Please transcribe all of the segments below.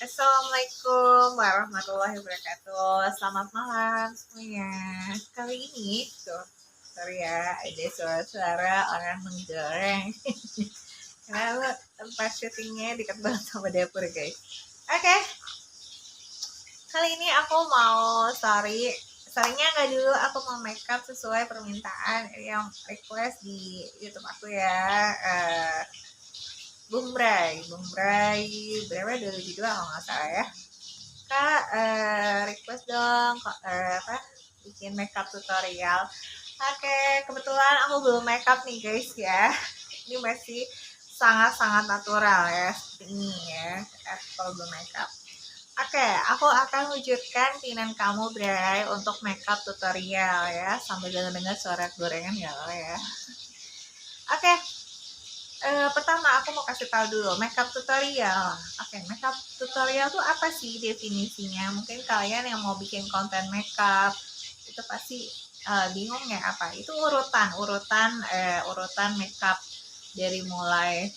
Assalamualaikum warahmatullahi wabarakatuh. Selamat malam semuanya. Kali ini sorry ya, ada suara-suara orang menggoreng. Karena tempat syutingnya dekat banget sama dapur guys. Oke, kali ini aku mau Storynya nggak dulu, aku mau makeup sesuai permintaan yang request di YouTube aku ya. Bung Bray berapa 2002 kalau nggak salah ya. Kak, request dong bikin makeup tutorial. Oke, kebetulan aku belum makeup nih guys ya. Ini masih sangat-sangat natural ya, seperti ini ya. Kalau belum makeup. Oke, aku akan wujudkan keinginan kamu Bray untuk makeup tutorial ya, sambil dengar suara gorengan ya lo ya. Oke. Pertama aku mau kasih tahu dulu makeup tutorial. Oke, makeup tutorial tuh apa sih definisinya? Mungkin kalian yang mau bikin konten makeup itu pasti bingung ya apa? Itu urutan makeup dari mulai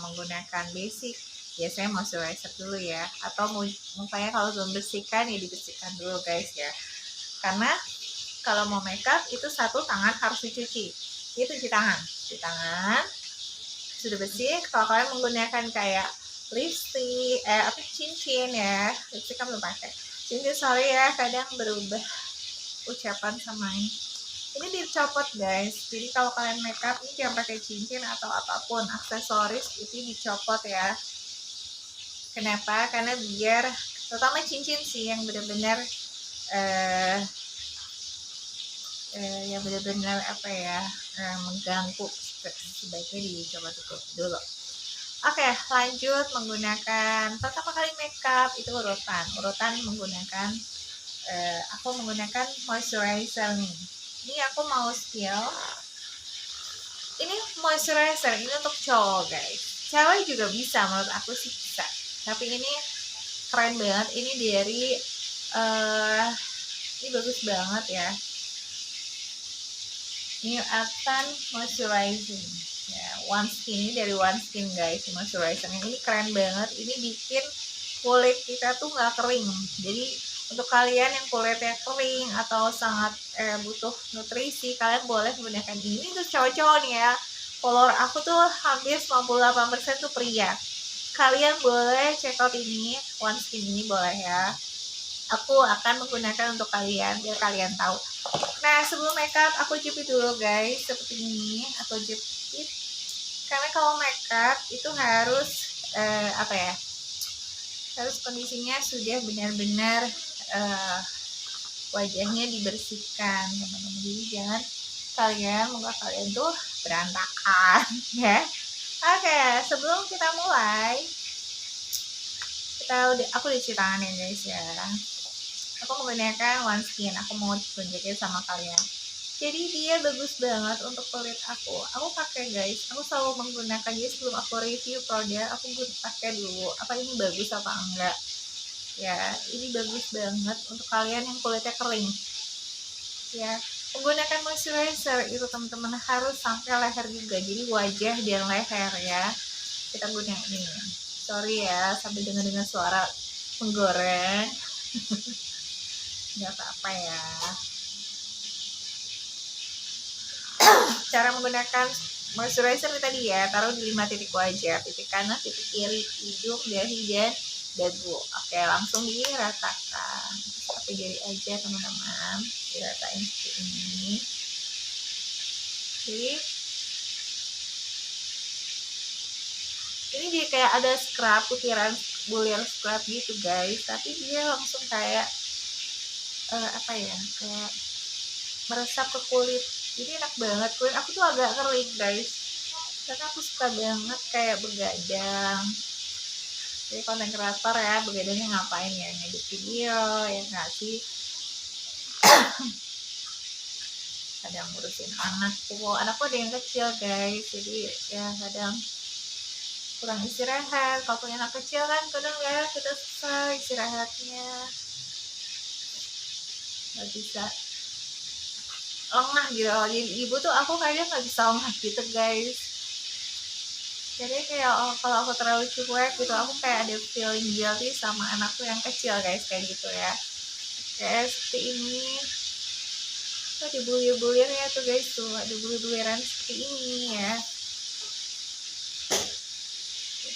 menggunakan basic. Biasanya moisturizer dulu ya, atau mukanya kalau belum bersihkan ya dibersihkan dulu guys ya. Karena kalau mau makeup itu satu tangan harus dicuci. Itu cuci tangan sudah bersih. Kalau kalian menggunakan kayak lipstick cincin ya, lipstick kan belum pakai cincin, sorry ya kadang berubah ucapan sama ini dicopot guys. Jadi kalau kalian makeup ini jangan pakai cincin atau apapun aksesoris, itu dicopot ya. Kenapa? Karena biar terutama cincin sih yang benar-benar yang benar-benar mengganggu, sebaiknya dicoba tutup dulu. Oke, lanjut menggunakan pertama kali makeup itu urutan menggunakan aku menggunakan moisturizer nih. Ini aku mau spill. Ini moisturizer ini untuk cowok guys. Cewek juga bisa, menurut aku sih bisa. Tapi ini keren banget. Ini dari ini bagus banget ya. New Afton Moisturizing ya, One Skin. Ini dari One Skin guys, moisturizernya ini keren banget. Ini bikin kulit kita tuh nggak kering. Jadi untuk kalian yang kulitnya kering atau sangat butuh nutrisi, kalian boleh menggunakan ini. Untuk cowok-cowok nih ya, follower aku tuh hampir 98% tuh pria. Kalian boleh check out ini One Skin ini, boleh ya. Aku akan menggunakan untuk kalian biar kalian tahu. Nah, sebelum makeup aku jepit dulu guys, seperti ini. Aku jepit karena kalau makeup itu harus harus kondisinya sudah benar-benar wajahnya dibersihkan teman-teman. Jadi jangan muka kalian tuh berantakan ya. Oke, sebelum kita mulai, aku udah cuci tangan ya guys ya. Aku menggunakan One Skin, aku mau tunjukin sama kalian. Jadi dia bagus banget untuk kulit aku. Aku pakai guys, aku selalu menggunakan. Jadi sebelum aku review produk, aku pakai dulu apa ini bagus apa enggak. Ya, ini bagus banget untuk kalian yang kulitnya kering. Ya, menggunakan moisturizer itu teman-teman harus sampai leher juga. Jadi wajah dan leher ya. Kita gunakan ini. Sorry ya, sampai dengar suara menggoreng. Nggak apa-apa ya. Cara menggunakan moisturizer tadi ya, taruh di 5 titik wajah, titik kanan, titik kiri, hidung, dahi, dan dagu. Oke, langsung diratakan pakai jari aja teman-teman, diratain seperti ini. Jadi ini dia kayak ada scrub, butiran bulir scrub gitu guys, tapi dia langsung kayak kayak meresap ke kulit. Jadi enak banget. Kulit aku tuh agak kering guys, karena aku suka banget kayak begadang. Jadi konten kreator ya, begadangnya ngapain ya, ngedit video ya nggak sih. Kadang ngurusin anakku ada yang kecil guys, jadi ya kadang kurang istirahat. Kalau punya anak kecil kan kadang ya kita susah istirahatnya, nggak bisa lengah gitu. Jadi ibu tuh aku kadang nggak bisa lengah gitu guys. Jadi kayak kalau aku terlalu cuek gitu, aku kayak ada feeling guilty sama anakku yang kecil guys, kayak gitu ya. Kayak seperti ini, tuh dibulir-bulir ya tuh guys, tuh ada bulir-buliran seperti ini ya.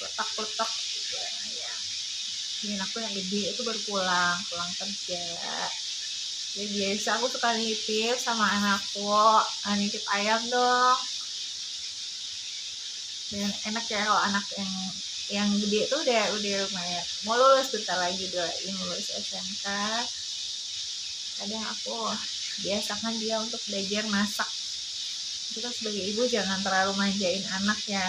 Letak-letak juga ya. Ini anakku yang gede itu baru pulang kerja. Jadi biasa aku suka nitip sama anakku, nitip ayam dong. Dan enak ya kalau anak yang gede tuh udah lumayan mau lulus bentar lagi, doain lulus SMK. Kadang aku biasakan dia untuk belajar masak. Kita sebagai ibu jangan terlalu manjain anak ya,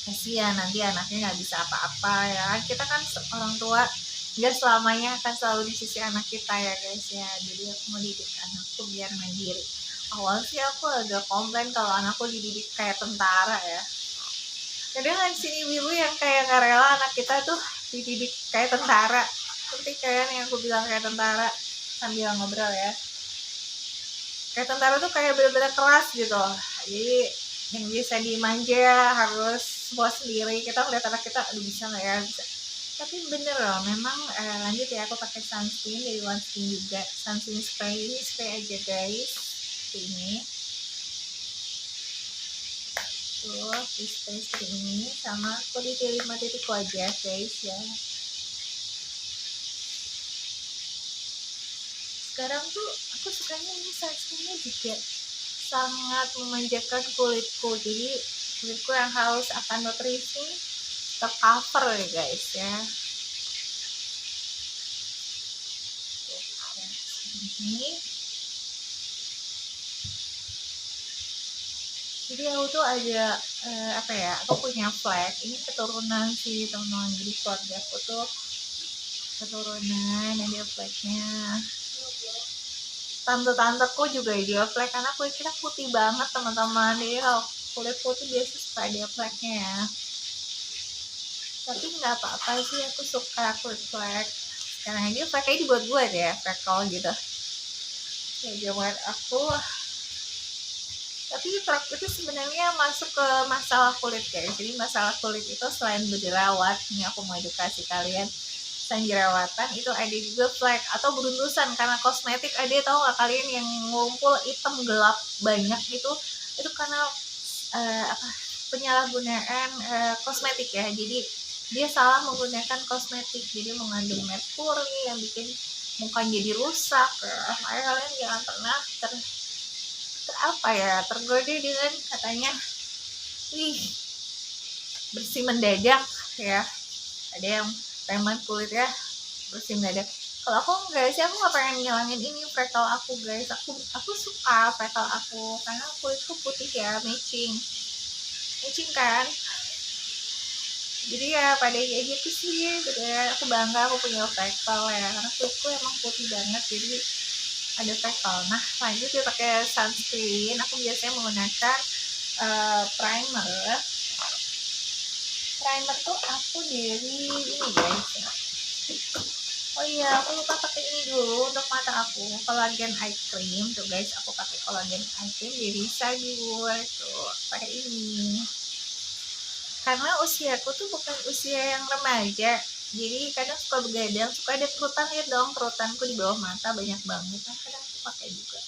kasihan nanti anaknya nggak bisa apa-apa ya. Kita kan orang tua nggak selamanya akan selalu di sisi anak kita ya guys ya. Jadi aku mau didik anakku biar mandiri. Awal sih aku agak komplain kalau anakku dididik kayak tentara ya. Kadang kan sini ibu yang kayak nggak rela anak kita tuh dididik kayak tentara, seperti kayak yang aku bilang kayak tentara sambil ngobrol ya. Kayak tentara tuh kayak bener-bener keras gitu. Jadi yang bisa dimanja harus buat sendiri. Kita ngeliat anak kita, aduh bisa nggak ya, bisa. Tapi bener loh, memang lanjut ya, aku pakai sunscreen dari OneSkin juga. Sunscreen spray ini spray aja guys, ini tuh display seperti ini, sama aku di 5 titik wajah guys ya. Sekarang tuh aku sukanya ini sunscreennya juga sangat memanjakan kulitku, jadi kulitku yang haus akan nutrisi tercover ya guys ya. Ini jadi aku tuh ada apa ya, aku punya flek, ini keturunan sih teman-teman. Jadi keluarga aku tuh keturunan ada fleknya. Tante-tanteku juga dia flek, karena kulit kita putih banget teman-teman. Jadi kalau kulit putih biasa suka ada fleknya ya. Tapi nggak apa-apa sih, aku suka kulit flek. Sekarang aja fleknya dibuat-buat ya, freckle gitu. Ya jawaban aku. Tapi itu sebenarnya masuk ke masalah kulit guys. Jadi masalah kulit itu selain berjerawat, ini aku mau edukasi kalian, selain jerawatan itu ada juga flek atau beruntusan karena kosmetik. Ada, tahu nggak kalian yang ngumpul hitam gelap banyak itu karena penyalahgunaan kosmetik ya. Jadi dia salah menggunakan kosmetik, jadi mengandung merkuri yang bikin muka jadi rusak. Makanya kalian jangan pernah tergoda dengan katanya bersih mendadak ya. Ada yang preman kulit ya bersih mendadak. Kalau aku enggak sih, aku nggak pengen ngilangin ini freckle aku guys. Aku suka freckle aku karena kulitku putih ya, matching kan. Jadi ya pada kayak gitu sih, aku bangga aku punya freckle ya, karena kulitku emang putih banget jadi ada freckle. Nah lanjut ya, pakai sunscreen. Aku biasanya menggunakan primer tuh aku dari ini guys. Oh iya, aku lupa pakai ini dulu untuk mata aku, collagen eye cream tuh guys. Aku pakai collagen eye cream dari Sagur tuh, pakai ini karena usiaku tuh bukan usia yang remaja, jadi kadang suka begadang, suka ada kerutan ya dong, kerutanku di bawah mata banyak banget. Nah kadang aku pakai juga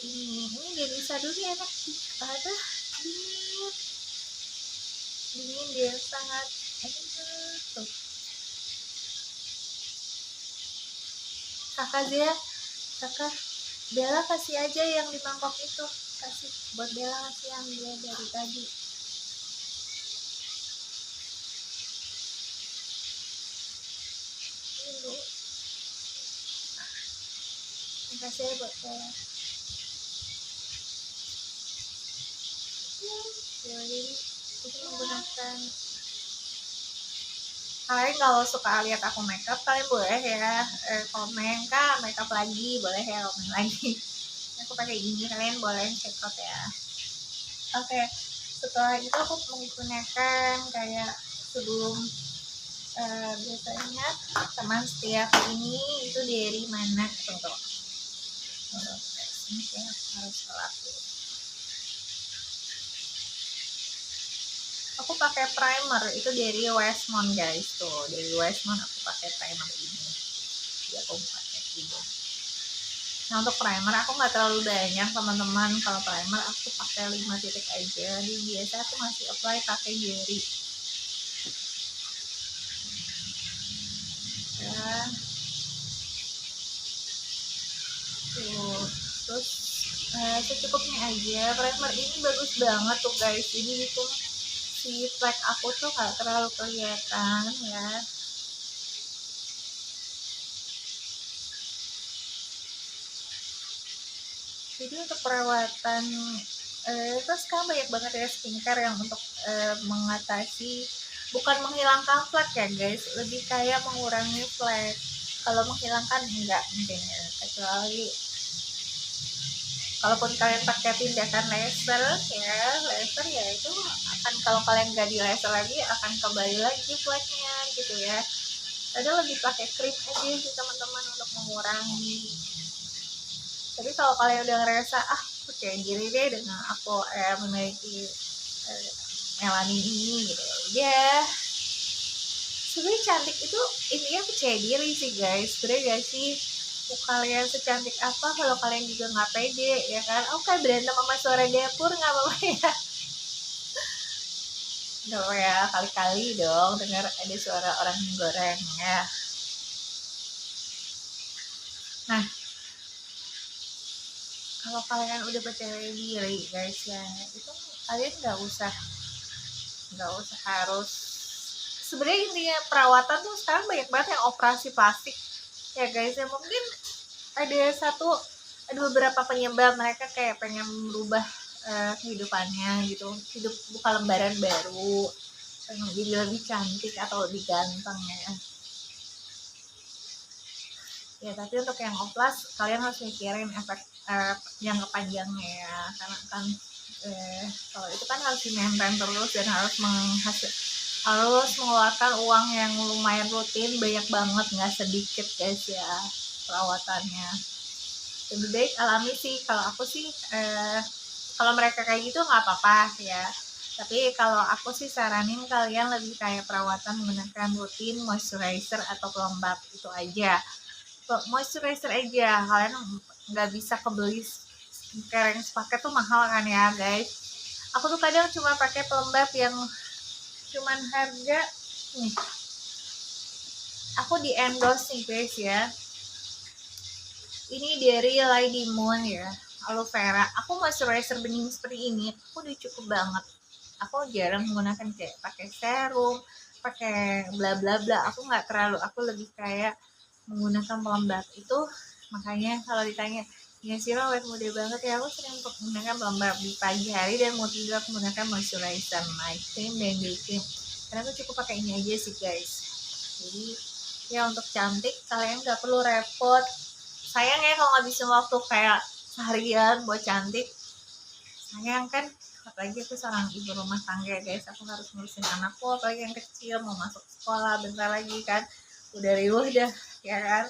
ini dari Sadur ya, enak sih, ada dingin dia, sangat enak tuh. Kakak Bella kasih aja yang di mangkok itu, kasih buat Bella, kasih yang dia dari tadi. Makasih ya buat Bella. Jadi itu menggunakan, kalian kalau suka lihat aku makeup kalian boleh ya komen kak makeup lagi, boleh ya komen lagi. Aku pakai ini, kalian boleh check out ya. Oke, setelah itu aku menggunakan kayak sebelum biasanya teman setiap ini itu dari mana tuh ini saya harus laku. Aku pakai primer itu dari Westmont guys, tuh dari Westmont aku pakai primer ini. Ya aku pakai ini. Nah untuk primer aku nggak terlalu banyak teman-teman. Kalau primer aku pakai 5 titik aja. Jadi biasa aku masih apply pakai jari. Ya, tuh. Terus secukupnya aja. Primer ini bagus banget tuh guys. Jadi itu si flek aku tuh nggak terlalu kelihatan ya. Jadi untuk perawatan terus sekarang banyak banget ya skincare yang untuk mengatasi, bukan menghilangkan flek ya guys, lebih kayak mengurangi flek. Kalau menghilangkan enggak mungkin ya, kecuali kalaupun kalian pakai tindakan laser ya, laser ya itu akan, kalau kalian nggak di laser lagi akan kembali lagi fleknya gitu ya. Ada lebih pakai krim aja sih teman-teman untuk mengurangi. Tapi kalau kalian udah ngerasa percaya diri deh dengan aku memiliki melanin ini gitu ya, sebenarnya cantik itu intinya percaya diri sih guys. Sebenarnya gak sih, mau kalian secantik apa kalau kalian juga nggak pede ya kan. Oke, berantem sama suara dapur nggak apa-apa ya. Nggak apa ya, kali-kali dong dengar ada suara orang goreng ya. Nah kalau kalian udah percaya diri guys ya, itu kalian nggak usah harus, sebenarnya intinya perawatan tuh sekarang banyak banget yang operasi plastik ya guys ya. Mungkin ada beberapa penyebab mereka kayak pengen merubah kehidupannya gitu, hidup buka lembaran baru, pengen jadi lebih cantik atau lebih ganteng ya. Tapi untuk yang oplas kalian harus mikirin efek jangka panjangnya ya, karena kan kalau itu kan harus di-maintain terus dan harus mengeluarkan uang yang lumayan rutin, banyak banget, nggak sedikit guys ya perawatannya. Lebih baik alami sih kalau aku sih. Kalau mereka kayak gitu nggak apa-apa ya, tapi kalau aku sih saranin kalian lebih kayak perawatan menggunakan rutin moisturizer atau pelembab, itu aja. Moisturizer aja, kalian nggak bisa kebeli skincare yang sepaket tuh mahal kan ya guys. Aku tuh kadang cuma pakai pelembab yang cuman harga nih, aku di endorse nih guys ya, ini dari Lady Moon ya, aloe vera. Aku moisturizer bening seperti ini aku udah cukup banget. Aku jarang menggunakan kayak pakai serum, pakai bla bla bla. Aku nggak terlalu, aku lebih kayak menggunakan pelembab itu. Makanya kalau ditanya ya sih awet muda banget ya, aku sering menggunakan pelembab di pagi hari dan mau tidur aku menggunakan moisturizer, night cream dan day cream. Karena aku cukup pakai ini aja sih guys. Jadi ya untuk cantik kalian nggak perlu repot. Sayang ya kalau ngabisin waktu kayak seharian buat cantik. Sayang kan, apalagi aku seorang ibu rumah tangga guys, aku harus ngurusin anakku apalagi yang kecil mau masuk sekolah bentar lagi kan, udah riuh dah ya kan.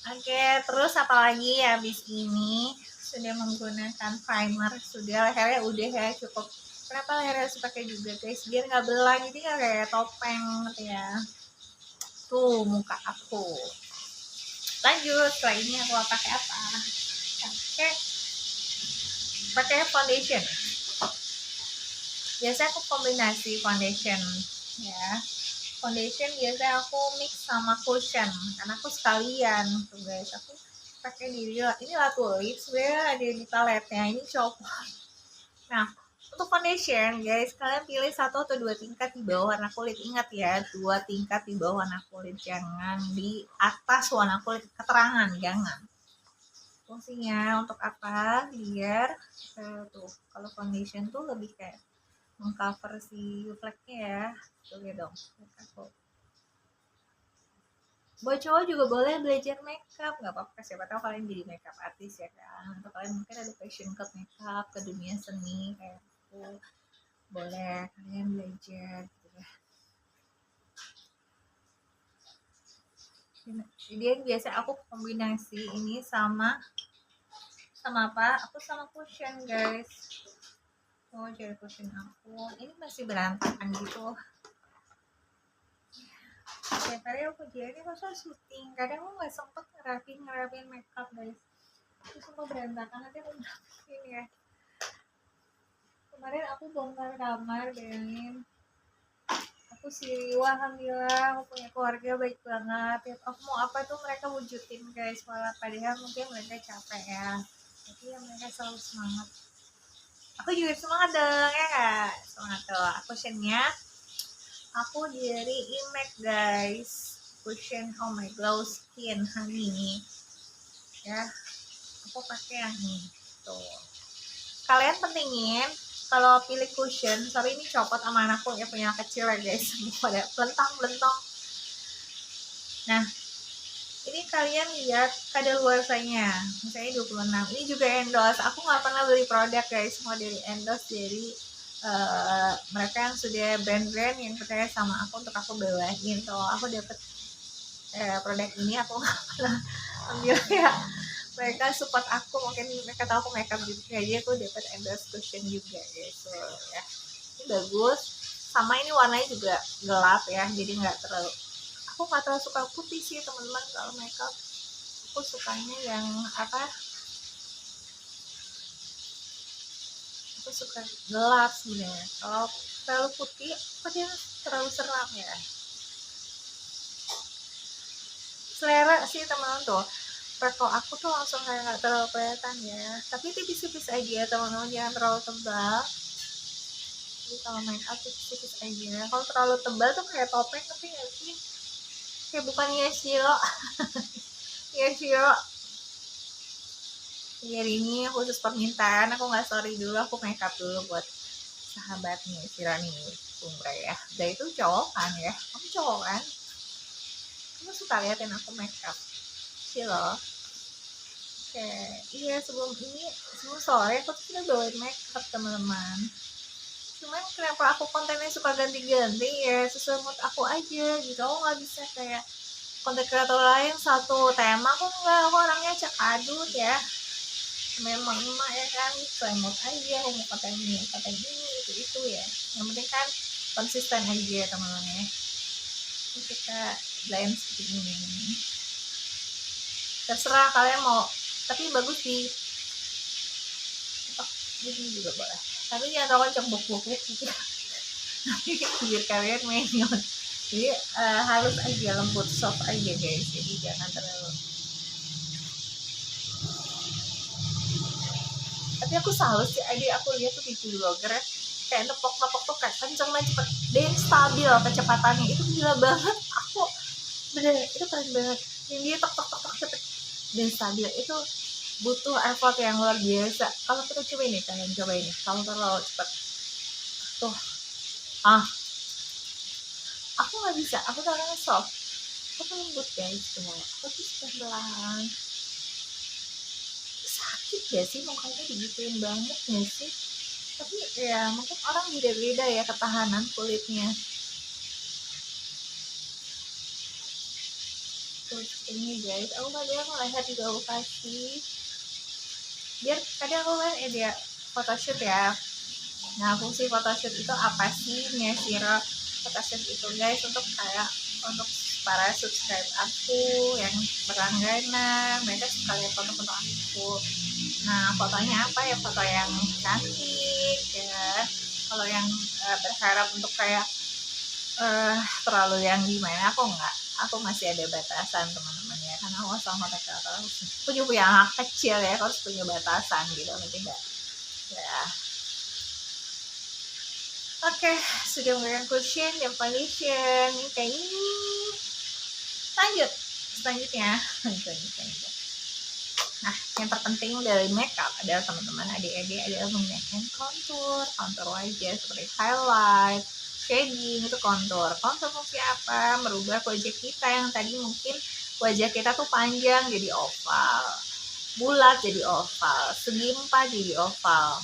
Oke, terus apalagi habis ini sudah menggunakan primer, sudah lehernya udah ya cukup. Kenapa lehernya harus pakai juga guys, biar nggak belah, jadi nggak kayak topeng gitu ya. Tuh muka aku. Lanjut, setelah ini aku pakai apa? Pakai foundation. Biasanya aku kombinasi foundation ya. Foundation biasanya aku mix sama cushion karena aku sekalian tuh guys. Aku pakai ini Latu Lips, sebenarnya ada di paletnya ini coklat. Nah untuk foundation guys, kalian pilih 1 atau 2 tingkat di bawah warna kulit. Ingat ya, 2 tingkat di bawah warna kulit, jangan di atas warna kulit keterangan, jangan. Fungsinya untuk apa? Biar tuh kalau foundation tuh lebih kayak mengcover si fleknya ya. Tuh ya dong, aku. Buat cowok juga boleh belajar makeup, nggak apa-apa, siapa tahu kalian jadi makeup artis ya kan, atau kalian mungkin ada passion ke makeup, ke dunia seni kayak aku, boleh kalian belajar gitu ya. Jadi biasa aku kombinasi ini sama apa? Aku sama cushion guys. Oh, jari cushion aku ini masih berantakan gitu. Setiap hari aku jadi masa syuting, kadang aku nggak sempet ngerapin makeup guys, itu semua berantakan. Nanti aku rapiin ya. Kemarin aku bongkar kamar, bayangin. Aku sih, wah alhamdulillah aku punya keluarga baik banget ya. Aku mau apa tuh mereka wujudin guys, malah padahal mungkin mereka capek ya, tapi ya mereka selalu semangat. Aku juga semangat dong ya kak, semangat tuh. Cushionnya aku dari Imac guys, cushion Oh My Glow Skin Honey ya. Aku pakai yang ini tuh. Kalian pentingin kalau pilih cushion, sorry ini copot sama anakku ya, punya kecil ya guys, pada belentang. Nah ini kalian lihat kadaluarsanya, misalnya 26. Ini juga endorse, aku nggak pernah beli produk guys, semua dari endorse dari mereka yang sudah brand-brand yang percaya sama aku untuk aku bawain. Kalau aku dapet produk ini aku nggak pernah ambil ya, mereka support aku, mungkin mereka tahu aku makeup juga, jadi aku dapat endorse cushion juga gitu ya. Ini bagus, sama ini warnanya juga gelap ya, jadi nggak terlalu, aku nggak terlalu suka putih sih teman-teman kalau makeup. Aku sukanya yang apa, aku suka gelap sebenarnya. Kalau terlalu putih apa dia terlalu seram ya, selera sih teman-teman tuh. Kalau aku tuh langsung kayak nggak terlalu kelihatan ya, tapi tipis-tipis aja teman-teman, jangan terlalu tebal. Jadi kalau make up tipis-tipis aja. Kalau terlalu tebal tuh kayak topeng, tapi nggak sih, kayak bukan Yashiro. Yashiro hari ini khusus permintaan, aku nggak story dulu, aku make up dulu buat sahabatnya Shirani Umra ya. Dan itu cowok kan ya, kamu cowok kan, kamu suka liatin aku make up sih loh. Oke, iya sebelum sore aku tuh udah bawain make up teman-teman. Cuman kenapa aku kontennya suka ganti-ganti ya, sesuai mood aku aja gitu. Aku nggak bisa kayak konten kreator lain satu tema, aku nggak, aku orangnya cek adut ya, memang emak ya kan, sesuai mood aja. Aku mau konten ini itu ya, yang penting kan konsisten aja teman-teman ya. Ini kita blend seperti ini, terserah kalian mau, tapi bagus di ini juga boleh, tapi jangan terlalu cembuk-buk gitu nanti bibir kalian menyon. Jadi halus aja, lembut, soft aja guys, jadi jangan terlalu. Tapi aku salut sih, adik aku lihat tuh di vlogger ya, kayak nepok-nepok tuh kayak kenceng banget, cepet dan stabil kecepatannya, itu gila banget. Aku bener, itu keren banget, yang dia tok cepet dan stabil, itu butuh effort yang luar biasa. Kalau kita coba ini, kalian coba ini, kalau terlalu cepet tuh, aku nggak bisa, aku orangnya soft, aku lembut guys tuh, aku tuh pelan. Sakit gak sih mukanya digituin banget gak sih? Tapi ya mungkin orang beda-beda ya ketahanan kulitnya. Terus ini guys, aku kadang leher juga aku kasih, biar kadang aku kan dia photoshoot ya. Nah fungsi photoshoot itu apa sih, Shiro photoshoot itu guys, untuk kayak untuk para subscribe aku yang berlangganan, mereka suka lihat foto-foto aku. Nah fotonya apa ya, foto yang cantik ya. Kalau yang berharap untuk kayak terlalu yang gimana, aku enggak, aku masih ada batasan teman-teman ya, karena aku sama kata punya anak kecil ya, harus punya batasan gitu, nanti enggak ya. Oke, sudah menggunakan cushion dan foundation kayak ini. Selanjutnya nah yang terpenting dari makeup adalah teman-teman, adik-adik adalah menggunakan contour wajah seperti highlight, shading, itu contour fungsi apa, merubah wajah kita yang tadi mungkin wajah kita tuh panjang jadi oval, bulat jadi oval, segi empat jadi oval,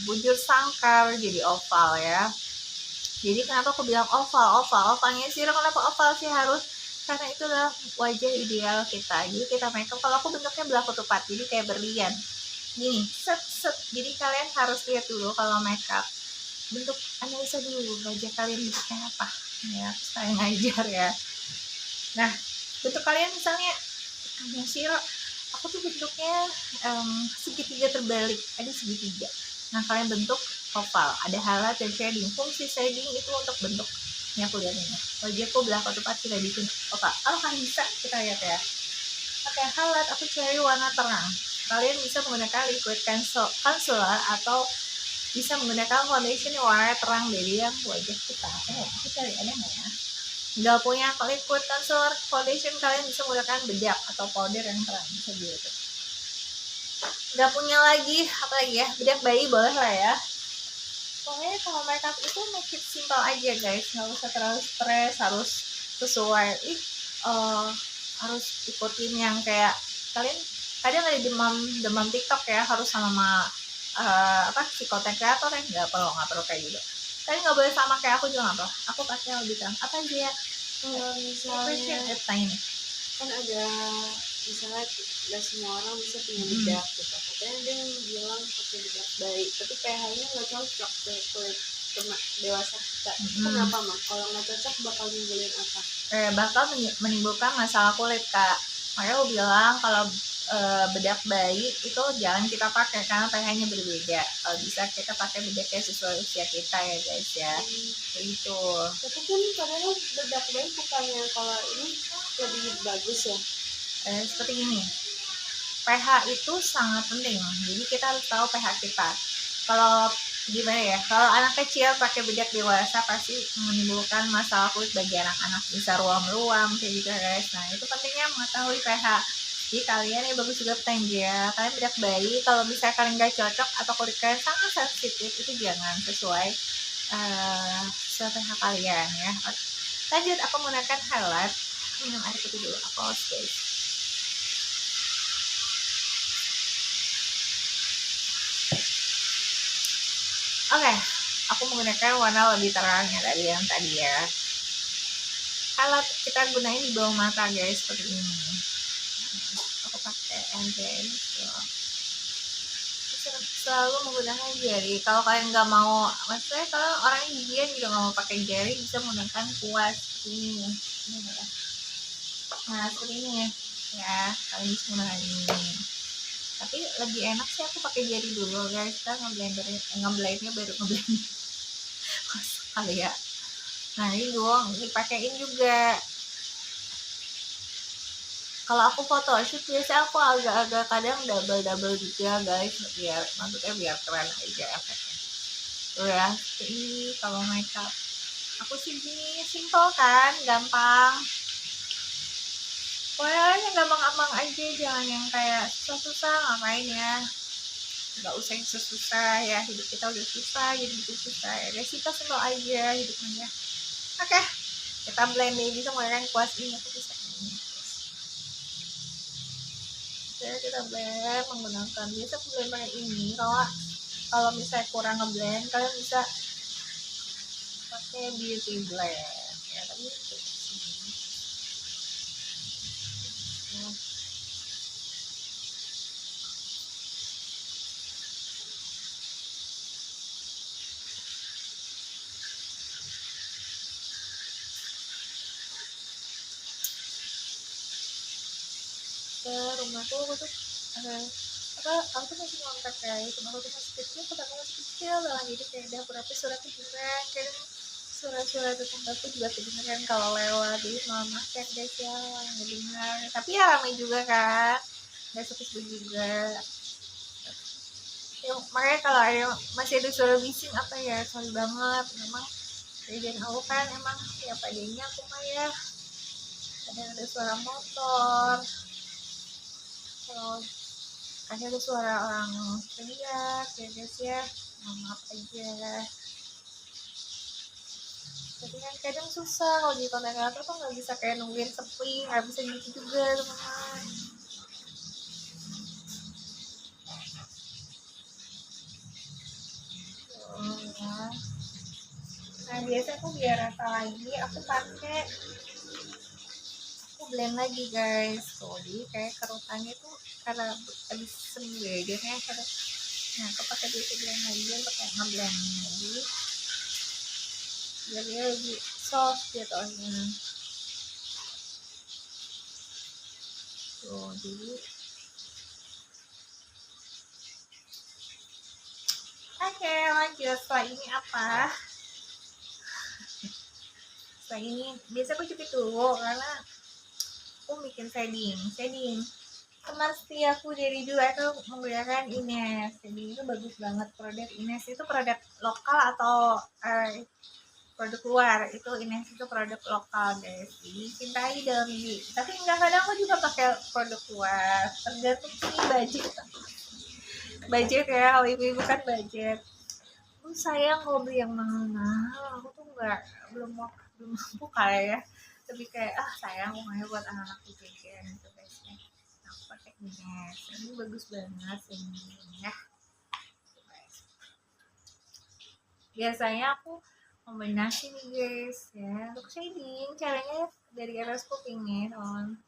bujur sangkar jadi oval ya. Jadi kenapa aku bilang ovalnya sih, kenapa oval sih harus, karena itu adalah wajah ideal kita. Jadi kita makeup, kalau aku bentuknya belah ketupat, jadi kayak berlian. gini, set set. Jadi kalian harus lihat dulu kalau makeup, bentuk analisa dulu wajah kalian bentuknya apa ya, saya ngajar ya. Nah, bentuk kalian misalnya siro, aku tuh bentuknya segitiga terbalik, ada segitiga. Nah, kalian bentuk oval, ada highlight dan shading. Fungsi shading itu untuk bentuk, ini aku lihat ini, wajahku belah ketupat kita bikin oval. Oh kan bisa, kita lihat ya. Pakai highlight aku cari warna terang. Kalian bisa menggunakan liquid concealer atau bisa menggunakan foundation yang warna terang dari yang wajah kita. Aku cari ada nggak ya? Nggak punya liquid concealer foundation, kalian bisa menggunakan bedak atau powder yang terang, bisa gitu. Nggak punya lagi apa lagi ya, bedak bayi boleh lah ya. Pokoknya kalau makeup itu make it simple aja guys, nggak usah terlalu stres harus sesuai harus ikutin yang kayak kalian kadang ada demam TikTok ya, harus sama si content creator ya, nggak perlu kayak gitu. Kalian nggak boleh sama kayak aku juga, nggak perlu. Aku pakai lebih terang apa aja ya. Kalau misalnya kan ada, misalnya nggak semua orang bisa punya bedak gitu, katanya dia bilang pakai bedak bayi tapi pH-nya nggak cocok ke kulit dewasa kita. Kenapa mah kalau nggak cocok bakal nimbulin apa? Bakal menimbulkan masalah kulit kak. Makanya aku bilang kalau bedak bayi itu jangan kita pakai karena pH-nya berbeda. Kalau bisa kita pakai bedaknya sesuai usia kita ya guys ya. Itu. Tapi kan padahal bedak bayi bukannya kalau ini lebih bagus ya? Seperti ini. pH itu sangat penting. Jadi kita harus tahu pH kita. Kalau gimana ya? Kalau anak kecil pakai bedak dewasa pasti menimbulkan masalah kulit bagi anak-anak, bisa ruam-ruam kayak gitu guys. Nah itu pentingnya mengetahui pH. Jadi kalian ya bagus juga ya, kalian bedak bayi kalau misalnya kalian nggak cocok atau kulit kalian sangat sensitif itu jangan sesuai pH kalian ya. Lanjut, aku menggunakan highlight. Minum air putih dulu, aku harus guys. Oke, aku menggunakan warna lebih terangnya dari yang tadi ya. Highlight kita gunain di bawah mata guys, seperti ini. Aku pakai anti selalu menggunakan jari. Kalau kalian nggak mau, maksudnya kalau orang gigian juga nggak mau pakai jari, bisa menggunakan kuas ini. Nah seperti ini ya, kalian bisa menggunakan ini. Tapi lebih enak sih aku pakai jari dulu guys, kita ngeblendernya baru ngeblend kali ya. Nah ini dong dipakein juga. Kalau aku photoshoot biasanya aku agak-agak kadang double juga guys, biar keren aja efeknya. Tuh ya, ini kalau makeup aku sih gini, simple kan, gampang. Pokoknya yang gampang-gampang aja, jangan yang kayak susah-susah, ngapain ya. Nggak usah yang susah ya, hidup kita udah susah jadi bikin susah ya guys, kita simple aja hidupnya. Oke, kita blend nih, bisa menggunakan kuas ini, aku bisa ini. Kita blend menggunakan, biasa aku blend pakai ini. Kalau misalnya kurang ngeblend, kalian bisa pakai beauty blend ya, tapi itu ke rumahku, aku tuh aku tuh masih ngontrak guys, aku tuh masih kecil, aku masih kecil lah, jadi kayak dapur aku surat kedengeran, kayak suara-suara tetanggaku juga kedengeran kalau lewat, jadi malah makan guys ya, ngedengar. Tapi ya ramai juga kan, nggak sepi juga ya, makanya kalau ada masih ada suara bising apa ya, sorry banget, memang kerjaan aku kan emang ya padanya aku mah ya, ada suara motor, kalau ada suara orang teriak ya guys ya, maaf aja. Tapi kan kadang susah kalau di konten kreator tuh nggak bisa kayak nungguin sepi, nggak bisa gitu juga teman-teman. Nah biasa aku biar rata lagi aku blend lagi guys tuh, jadi kayak kerutannya tuh karena abis seminggu ya dia kayak nah aku pakai beauty blend lagi pakai ngeblend lagi biar dia lebih soft jatuhnya tuh jadi oke lanjut setelah ini apa setelah ini biasa aku jepit dulu karena aku bikin shading teman setiaku dari dulu aku menggunakan Ines. Jadi itu bagus banget produk Ines itu produk lokal atau produk luar. Itu Ines itu produk lokal guys. Jadi cintai dalam diri. Tapi enggak kadang aku juga pakai produk luar. Tergantung sih budget ya. Kalau ibu-ibu kan budget. Aku sayang kalau beli yang mahal. Aku tuh belum mampu kayak ya. Tapi kayak sayang uangnya buat anak-anak jajan gitu guys ya. Aku pakai Ines. Ini bagus banget ini ya. Biasanya aku kombinasi nih guys ya untuk shading caranya dari atas kupingnya on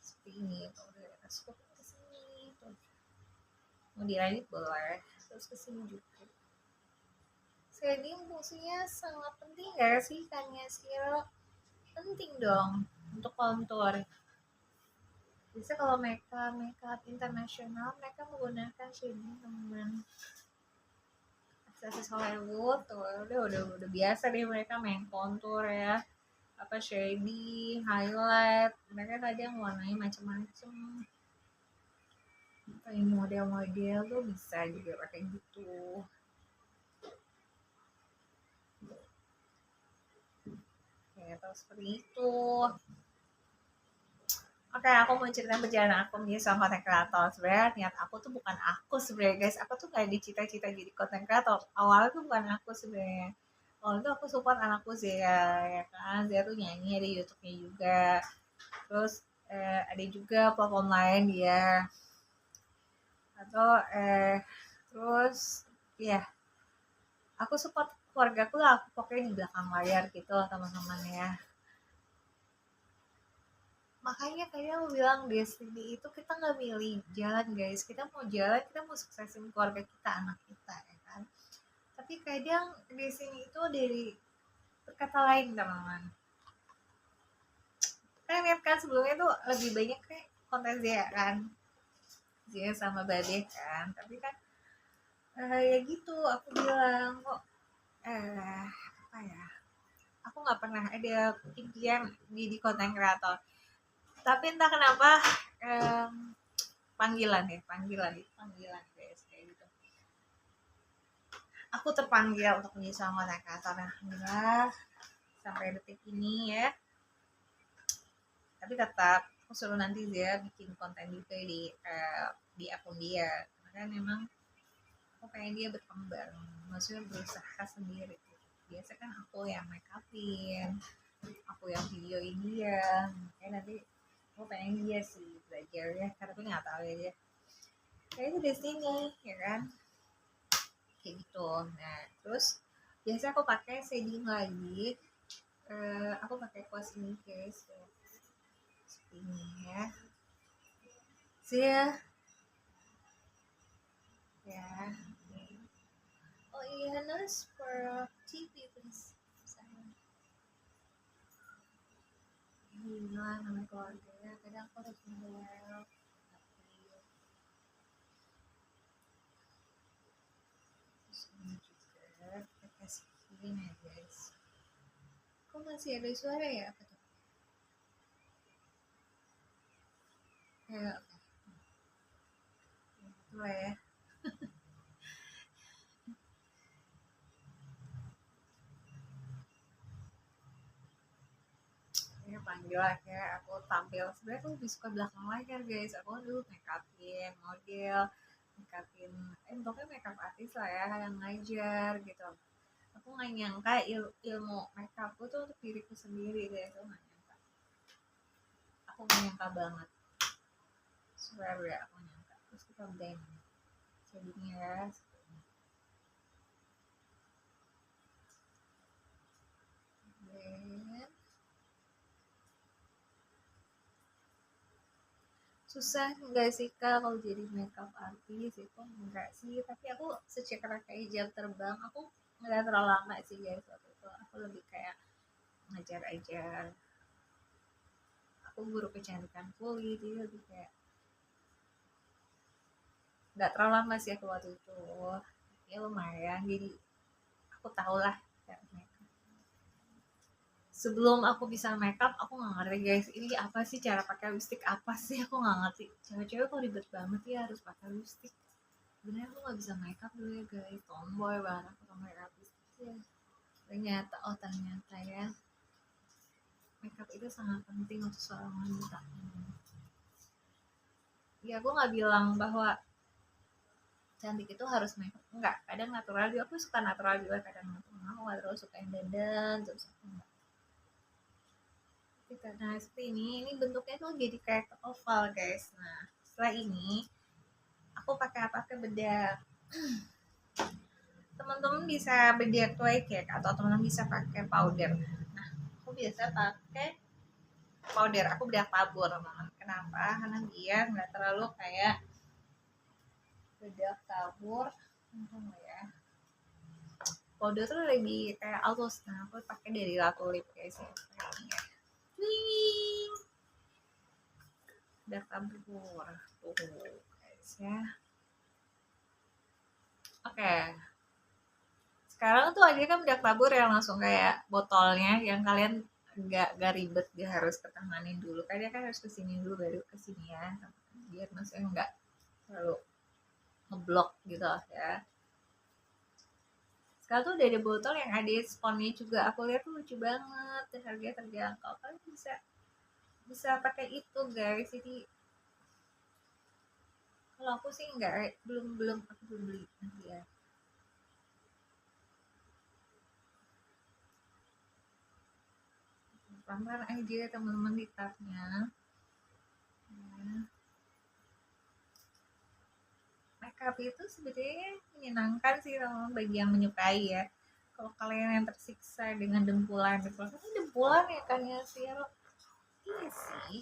seperti ini tuh dari atas kuping ke sini tuh mau dilanjut boleh terus ke sini juga shading fungsinya sangat penting gak sih tanya Siro penting dong untuk kontur biasa kalau makeup internasional mereka menggunakan shading teman aksesoris Hollywood tuh udah biasa deh mereka main kontur ya apa shading highlight mereka kadang warnanya macam-macam kayak model-model tuh bisa juga pakai gitu kayak atau seperti itu. Oke, aku mau cerita perjalanan aku menjadi seorang content creator. Sebenarnya niat aku tuh bukan aku sebenarnya guys. Aku tuh gak dicita-cita jadi content creator. Awalnya tuh bukan aku sebenarnya. Awalnya tuh aku support anakku Zia, ya kan. Zia tuh nyanyi ada YouTube-nya juga. Terus ada juga platform lain dia. Atau terus ya aku support keluargaku lah. Aku pokoknya di belakang layar gitu teman-teman ya. Makanya kayak aku bilang destiny itu kita nggak milih jalan guys kita mau jalan kita mau suksesin keluarga kita anak kita ya kan tapi kadang destiny itu dari berkata lain teman-teman kan lihat kan sebelumnya tuh lebih banyak kayak konten Zia kan Zia sama Babe kan tapi kan ya gitu aku bilang kok apa ya aku nggak pernah ada impian jadi konten kreator tapi entah kenapa panggilan guys kayak gitu aku terpanggil untuk menjadi seorang content creator alhamdulillah sampai detik ini ya tapi tetap aku suruh nanti dia bikin konten juga di akun dia karena kan memang aku pengen dia berkembang maksudnya berusaha sendiri biasa kan aku yang make upin aku yang videoin dia kayak nanti aku pengen dia sih belajar ya karena aku nggak tahu ya dia kayaknya di sini ya kan kayak gitu nah terus biasa aku pakai shading lagi aku pakai kuas ini guys seperti ini ya ya ya oh iya nurse for TV please inilah namanya keluarga ya kadang aku harus menjual terus ini juga kita kasih ini ya guys kok masih ada suara ya apa tuh ya oke ya ya panggil akhirnya aku tampil sebenarnya aku lebih suka belakang layar guys aku dulu make upin model make upin pokoknya make up artis lah ya yang ngajar gitu aku nggak nyangka ilmu make upku tuh untuk diriku sendiri deh aku nggak nyangka banget swear ya aku nyangka terus kita blend jadinya ya blend susah enggak sih Kak kalau jadi makeup artist itu? Enggak sih, tapi aku secara kayak jam terbang aku nggak terlalu lama sih guys waktu itu. Aku lebih kayak ngajar aja. Aku guru kecantikan kulit, jadi lebih kayak nggak terlalu lama sih aku waktu itu. Ya lumayan, jadi aku tahu lah cara makeup. Sebelum aku bisa makeup, aku nggak ngerti guys, ini apa sih cara pakai lipstick, apa sih aku nggak ngerti. Cewek-cewek kok ribet banget ya harus pakai lipstick. Sebenarnya aku nggak bisa makeup dulu ya guys, tomboy banget aku sama makeup lipstick ya. Ternyata ya, makeup itu sangat penting untuk seorang wanita. Ya aku nggak bilang bahwa cantik itu harus makeup, enggak, kadang natural juga, aku suka natural juga kadang, aku nggak terlalu suka yang dandan terus aku enggak. Nah seperti ini bentuknya tuh jadi kayak oval guys. Nah setelah ini aku pakai apa, pakai bedak. Teman-teman bisa bedak white cake atau teman-teman bisa pakai powder. Nah aku biasa pakai powder, aku bedak tabur teman. Kenapa? Karena biar nggak terlalu kayak bedak tabur. Ya, powder tuh lebih kayak halus. Nah aku pakai dari Ratu Lip guys ya. Bedak tabur tuh guys ya. Oke, sekarang tuh aja kan bedak tabur yang langsung kayak botolnya, yang kalian nggak ribet, gak harus ketanganin dulu, kan dia kan harus kesini dulu baru kesini ya, biar maksudnya nggak terlalu ngeblok gitu ya. Sekarang tuh udah ada botol yang ada sponnya juga, aku lihat tuh lucu banget dan harganya terjangkau, kalian bisa bisa pakai itu guys. Jadi kalau aku sih nggak, belum aku belum beli nanti ya. Pelan-pelan aja teman-teman di tabnya ya. Makeup itu sebenarnya menyenangkan sih teman-teman bagi yang menyukai ya. Kalau kalian yang tersiksa dengan dempulan ini dempulan ya kan ya sih, iya sih,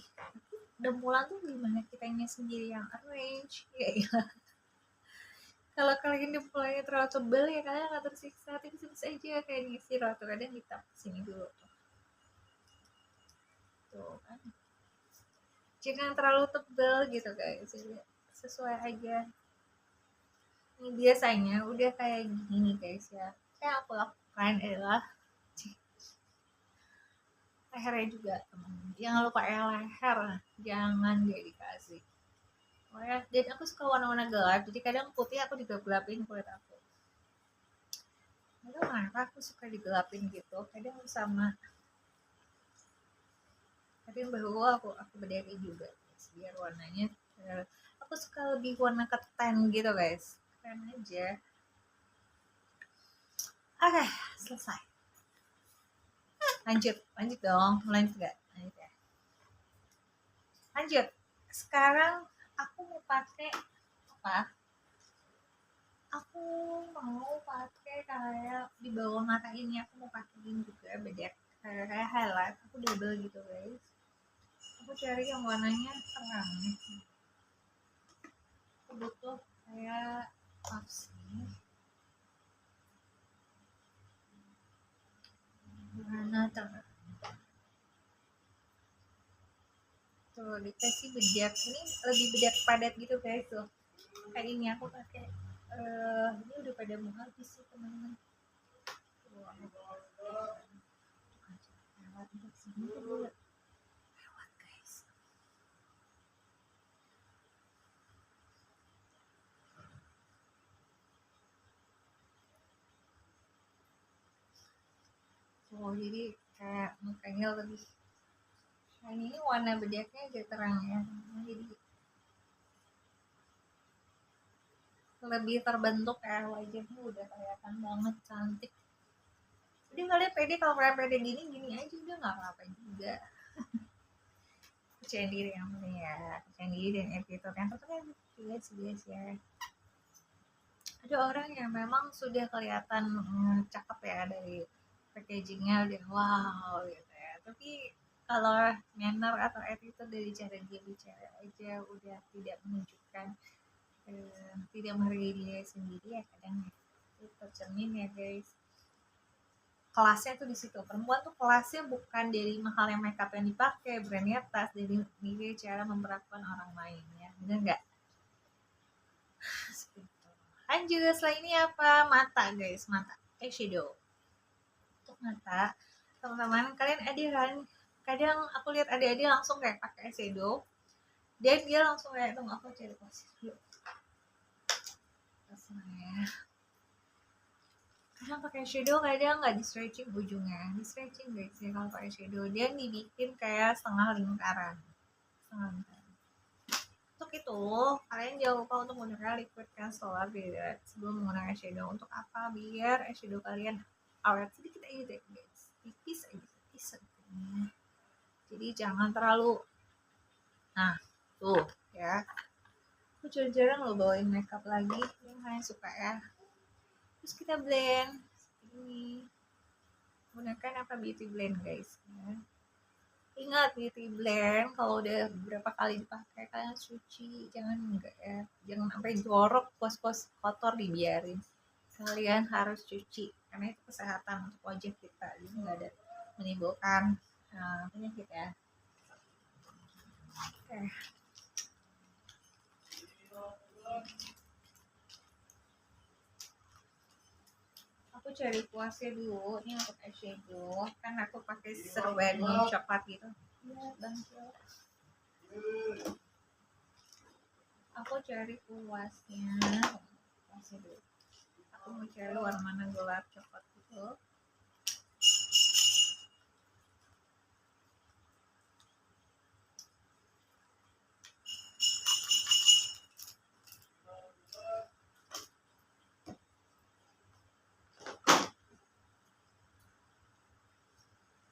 dempulan tuh gimana kitanya sendiri yang arrange ya, ya. Kalau kalian dempulannya terlalu tebal ya kalian nggak tersiksa, tipis-tipis aja kayak ngisi roti, kadang kita sini dulu tuh kan, jangan terlalu tebal gitu guys, sesuai aja. Ini biasanya udah kayak gini guys ya, kayak aku lakukan adalah lehernya juga teman-teman, jangan lupa ya leher, jangan dia dikasih. Oh ya, dan aku suka warna-warna gelap, jadi kadang putih aku digelap-gelapin kulit aku. Kadang kenapa aku suka digelapin gitu, kadang sama, kadang baru aku bedain juga biar warnanya, aku suka lebih warna ketan gitu guys, keren aja. Oke, selesai. Lanjut dong, lanjut gak? Lanjut ya. Lanjut. Sekarang aku mau pakai apa? Aku mau pakai kayak di bawah mata ini, aku mau pakein juga bedak kayak highlight, aku double gitu guys. Aku cari yang warnanya terang. Aku butuh kayak apa sih? Warna terang. Tuh dikasih bedak, ini lebih bedak padat gitu guys tuh. Kayak ini aku pakai. Ini udah pada mau habis sih teman-teman. Lewat sini dulu. Lewat guys. Oh jadi kayak mukanya lebih, nah ini warna bedaknya agak terang ya, jadi lebih terbentuk ya, wajahnya udah kelihatan banget cantik. Jadi kalian pede, kalau kalian pede gini gini aja udah nggak apa-apa juga. Percaya diri yang penting ya, percaya diri dan attitude yang penting juga sih guys ya. Ada orang yang memang sudah kelihatan cakep ya dari packagingnya, udah wow gitu ya, tapi Kalau manner atau attitude dari cara dia bicara aja udah tidak menunjukkan tidak menghargai diri sendiri, ya kadang itu tercermin ya guys. Kelasnya tuh di situ. Perempuan tuh kelasnya bukan dari mahalnya makeup yang dipakai, brandnya tas, dari cara memperlakukan orang lain ya. Bener nggak? Lanjut, setelah ini apa? Mata guys, mata eyeshadow. Untuk mata, teman-teman kalian ada kan? Kadang aku lihat adik-adik langsung kayak pakai eyeshadow, dan dia langsung kayak, tunggu aku cari pasir dulu. Ya. Kadang pakai shadow kadang nggak di stretching ujungnya, di stretching guys ya kalau pakai shadow, dia dibikin kayak setengah lingkaran. Untuk itu kalian jangan lupa untuk menggunakan liquid concealer sebelum menggunakan shadow. Untuk apa? Biar shadow kalian awet sedikit aja deh guys, tipis aja, tipis aja. Jadi jangan terlalu, nah tuh ya, aku jarang lo bawain makeup lagi yang kalian suka ya. Terus kita blend ini, gunakan apa, beauty blend guys ya. Ingat, beauty blend kalau udah beberapa kali dipakai kalian cuci, jangan enggak ya, jangan sampai jorok, pos-pos kotor dibiarin, kalian harus cuci karena itu kesehatan untuk wajah kita, jadi nggak ada menimbulkan penyakit ya. Oke. Aku cari kuasnya dulu, ini untuk eyeshadow kan aku pakai serban coklat gitu ya bang. Aku cari kuasnya dulu, aku mau cari warna gelap coklat gitu.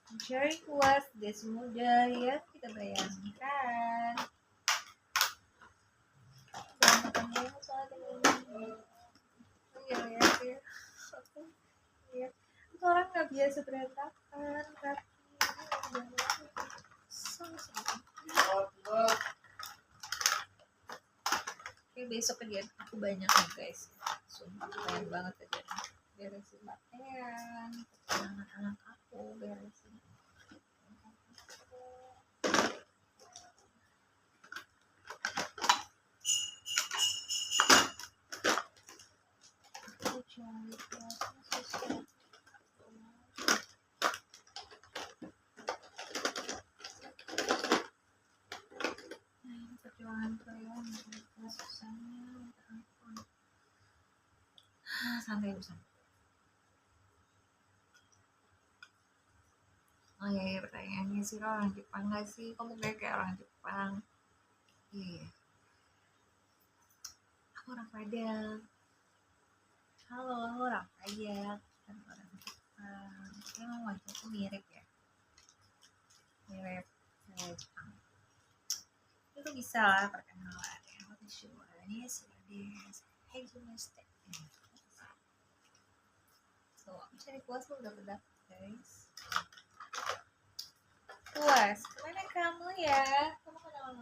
Mencari kuas tidak semudah yang kita bayangkan. Itu orang nggak biasa berantakan kaki. Oke, besok kerjaan aku banyak nih guys, sumpah banyak banget kerjaan. Beresin pakaian, anak-anak aku, beresin aku cari kuasnya perjuangan kalian susahnya santai bisa. Oh iya, pertanyaannya sih, orang Jepang gak sih? Kamu kayak orang Jepang? Iya. Aku orang Padang. Halo, aku orang Padang. Kan orang Jepang. Emang wajahku mirip ya? Mirip Jepang. Itu bisa lah perkenalan ya. Ini sudah hey gimnaste. So, aku cari kuas udah bedak guys. Kuas, kemana kamu ya? Kamu kenapa?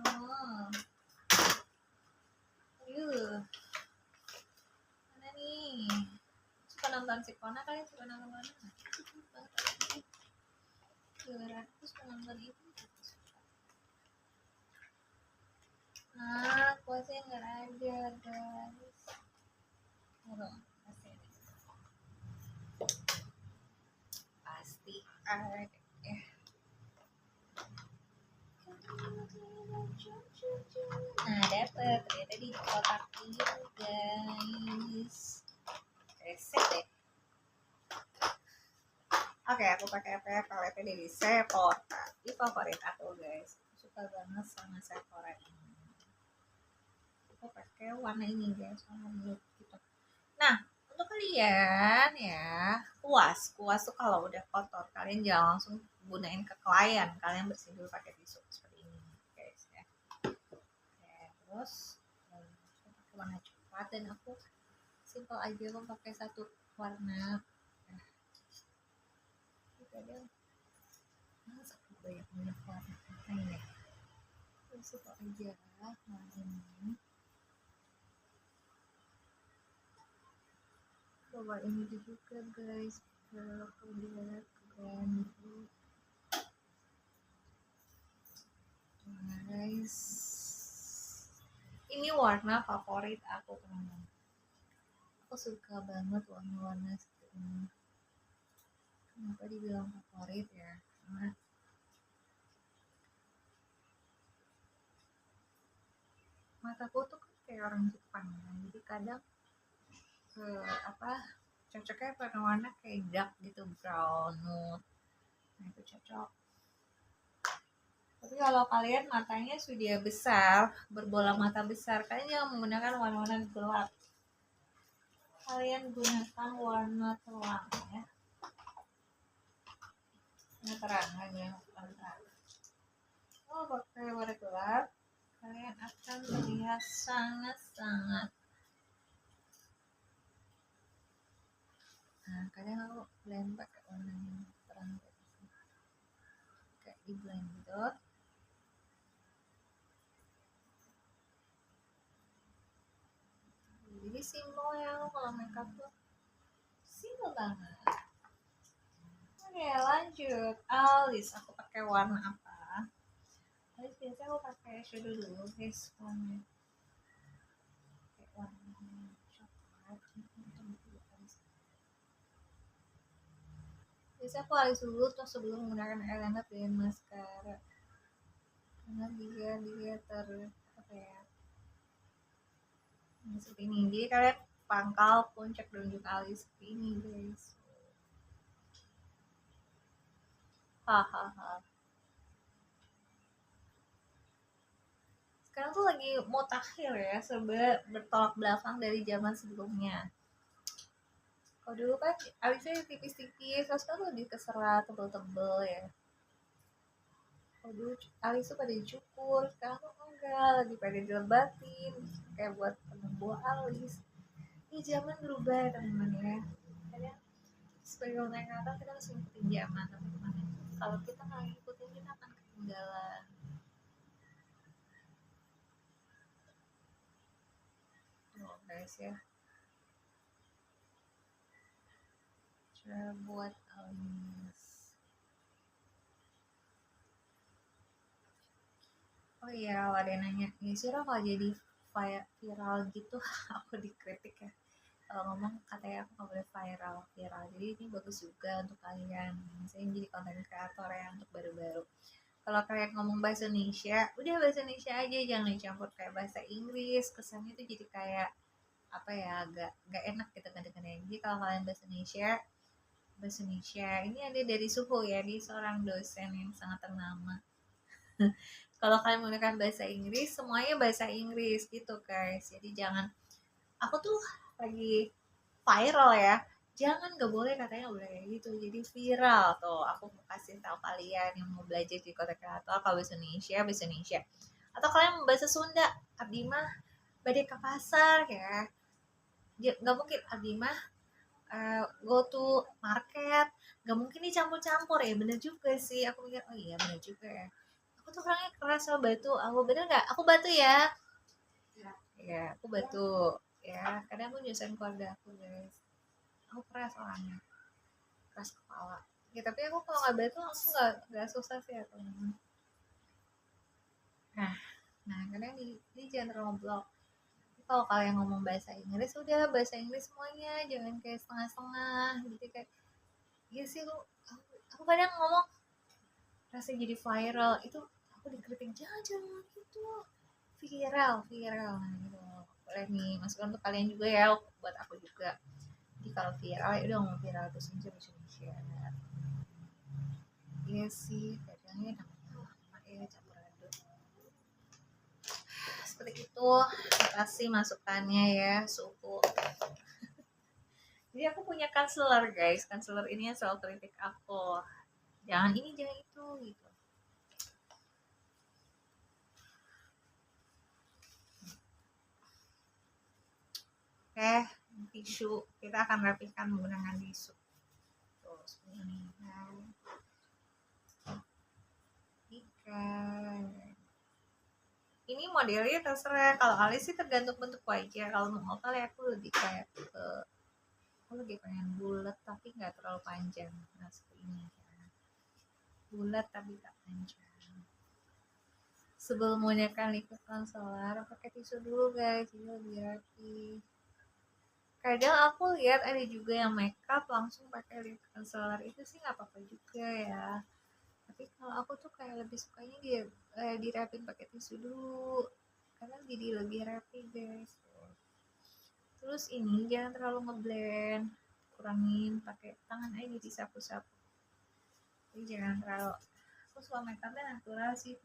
Mana nih? Suka nonton si Kona kalian suka nonton mana? Aku suka nonton itu. Kuasnya nggak ada guys. Pasti ada ya. Nah, dapet ternyata di kotak ini guys. Reset deh. Oke, aku pakai paletnya dari Sephora. Ini favorit aku guys. Aku suka banget sama Sephora ini. Aku pakai warna ini guys, warna nude gitu. Nah, untuk kalian ya, kuas tuh kalau udah kotor kalian jangan langsung gunain ke klien, kalian bersihin dulu pakai tisu seperti ini guys ya. Oke, terus aku pakai warna coklat dan aku simple aja, aku pakai satu warna. Gitu aja. banyak warna ini. Suka aja warna ini. Coba ini juga guys, kalau lihat keren itu. Nah, guys, ini warna favorit aku teman-teman. Aku suka banget warna-warna seperti ini. Kenapa dibilang favorit ya? Karena mataku tuh kayak orang Jepang ya. Jadi kadang cocoknya warna-warna kayak dark gitu, brown nude. Nah itu cocok. Tapi kalau kalian matanya sudah besar, berbola mata besar, kalian jangan menggunakan warna-warna gelap. Kalian gunakan warna terang ya. Warna terang aja, warna terang. Kalau pakai warna gelap, kalian akan terlihat sangat-sangat. Nah, kadang aku blend pakai warna yang terang kayak di blend gitu. Jadi simpel ya kalau makeup tuh simpel banget. Oke lanjut, alis aku pakai warna apa? Alis biasanya aku pakai shadow dulu guys, warna kayak warna coklat. Biasanya aku alis dulu terus sebelum menggunakan eyeliner dan mascara, karena dia apa ya, seperti ini. Jadi kalian pangkal puncak dan juga alis seperti ini guys. Hahaha. Sekarang tuh lagi mutakhir ya, serba bertolak belakang dari zaman sebelumnya. Kalau dulu kan alisnya tipis-tipis, terus kan lebih keserat, tebel-tebel ya. Kalau dulu alis tuh pada dicukur, sekarang tuh enggak, lagi pada dilebatin, kayak buat penumbuh alis. Ini zaman berubah teman-teman ya. Kadang sebagai orang yang kata kita harus ngikutin zaman teman-teman. Kalau kita nggak ngikutin, kita akan ketinggalan. Tuh guys ya. Cara buat alis. Oh iya, ada yang nanya, ya sih kalau jadi viral gitu, aku dikritik ya. Kalau ngomong katanya aku nggak boleh viral. Jadi ini bagus juga untuk kalian. Misalnya jadi konten kreator ya untuk baru-baru. Kalau kalian ngomong bahasa Indonesia, udah bahasa Indonesia aja, jangan dicampur kayak bahasa Inggris. Kesannya itu jadi kayak apa ya, agak enak gitu kadang-kadang. Jadi kalau kalian bahasa Indonesia ini ada dari Suhu ya, dia seorang dosen yang sangat ternama. Kalau kalian menggunakan bahasa Inggris, semuanya bahasa Inggris gitu guys. Jadi jangan, aku tuh lagi viral ya, jangan gak boleh katanya udah kayak gitu, jadi viral. Tuh aku mau kasih tahu kalian yang mau belajar di kota kreator, kalau bahasa Indonesia, atau kalian mau bahasa Sunda, abdi mah badai ke pasar ya, nggak mungkin abdi mah go to market, nggak mungkin dicampur-campur ya. Bener juga sih, aku mikir oh iya bener juga ya, aku tuh orangnya keras sama batu. Aku bener nggak, aku batu ya, ya aku batu ya, kadang aku nyusahin keluarga aku guys. Aku keras orangnya, keras kepala ya. Tapi aku kalau nggak batu aku nggak susah sih ya teman-teman. Nah kadang di jangan ngobrol. Kalau kalian ngomong bahasa Inggris, udah bahasa Inggris semuanya, jangan kayak setengah-setengah gitu. Kayak iya sih lu, aku kadang ngomong rasanya jadi viral itu, aku dikritik jangan gitu, viral nah, gitu. Boleh nih masukan untuk kalian juga ya, buat aku juga. Jadi kalau viral ya udah ngomong viral terus aja bahasa Indonesia. Iya sih, kadangnya nama ya campur aduk. Seperti itu, kasih masukannya ya Suhu. Jadi aku punya counselor guys, counselor ini yang selalu kritik aku, jangan ini jangan itu gitu. Oke, tisu kita akan rapihkan menggunakan tisu. Terus ini. modelnya terserah. Kalau alis sih tergantung bentuk wajah. Kalau mau oval ya aku lebih kayak aku lebih pengen bulat tapi nggak terlalu panjang. Nah seperti ini ya. Bulat tapi tak panjang. Sebelum menggunakan liquid concealer pakai tisu dulu guys, jadi lebih rapi. Kadang aku lihat ada juga yang makeup langsung pakai liquid concealer, itu sih nggak apa-apa juga ya. Tapi kalau aku tuh kayak lebih sukanya dia dirapin pakai tisu dulu, karena jadi lebih rapi guys. Terus ini jangan terlalu ngeblend, kurangin, pakai tangan aja disapu-sapu. Jadi jangan terlalu. Aku suka makeupnya natural sih.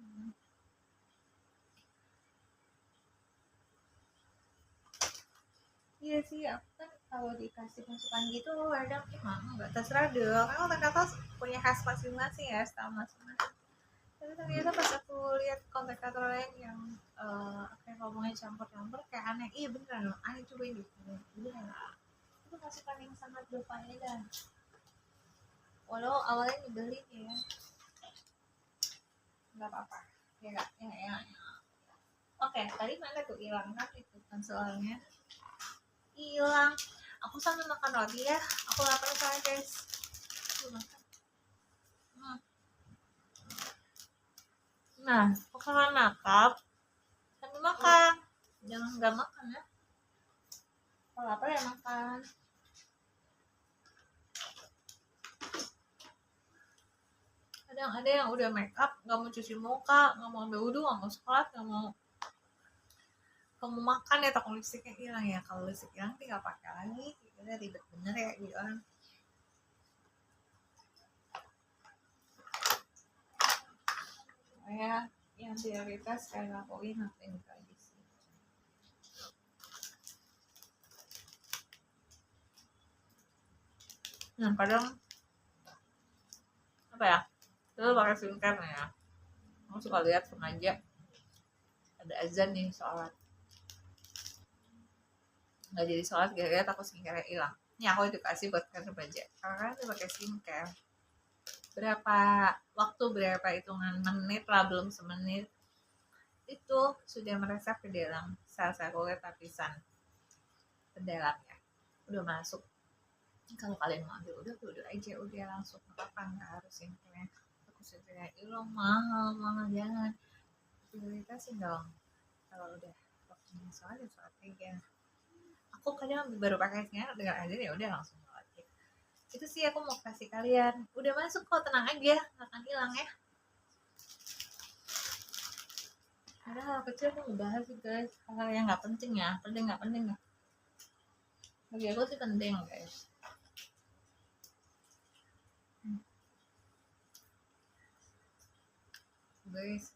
Iya sih, aku kan kalau dikasih masukan gitu kadang emang nggak terserah dong. Kan kata-kata punya khas masing-masing ya, style masing-masing. Tapi ternyata pas aku lihat konten-konten lain yang kayak ngomongnya campur-campur kayak aneh. Iya beneran loh, aneh cobain deh. Beneran. Itu masukan yang sangat berfaedah. Walau awalnya nyebelin ya, nggak apa-apa. Ya nggak, ya. Oke, tadi mana tuh hilang kan itu konselnya? Hilang. Aku sambil makan roti ya. Aku lapar soalnya guys. Nah, aku kalau makan sambil makan. Jangan nggak makan ya. Kalau lapar ya makan. Kadang ada yang udah make up nggak mau cuci muka, nggak mau ambil wudhu, nggak mau sholat, nggak mau kamu makan ya takut lipstiknya hilang ya. Kalau lipstik hilang tinggal pakai lagi, udah ribet bener ya gitu orang. Ya yang prioritas saya lakuin apa yang tadi sih. Nah kadang apa ya, itu pakai skincare ya. Aku suka lihat sengaja ada azan nih sholat, nggak jadi sholat gara-gara takut skincare hilang. Ini aku edukasi buat kalian baca, karena kan itu pakai skincare berapa waktu, berapa hitungan menit lah, belum semenit itu sudah meresap ke dalam sel-sel kulit lapisan ke dalamnya, udah masuk. Kalau kalian mau ambil udah aja, udah langsung apa nggak harus skincare. Aku skincare hilang mahal jangan, prioritasin dong. Kalau udah waktunya sholat ya sholat aja. Aku kadang baru pakai skincare dengan aja ya udah langsung sholat. Itu sih aku mau kasih kalian, udah masuk kok, tenang aja, nggak akan hilang ya. Ada hal kecil aku ngebahas sih guys, hal yang nggak penting ya, penting nggak penting ya, bagi aku sih penting guys. Guys,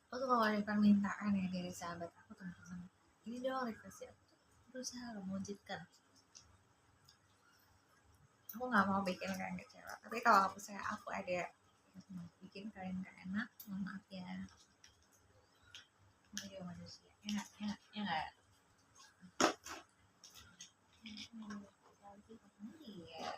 aku tuh kalau ada permintaan ya dari sahabat aku, teman-teman, ini dong request aku tuh berusaha mewujudkan. Aku nggak mau bikin kalian kecewa, tapi kalau aku ada bikin kalian gak enak, mohon maaf ya. Manusia manusia ya nggak. Iya.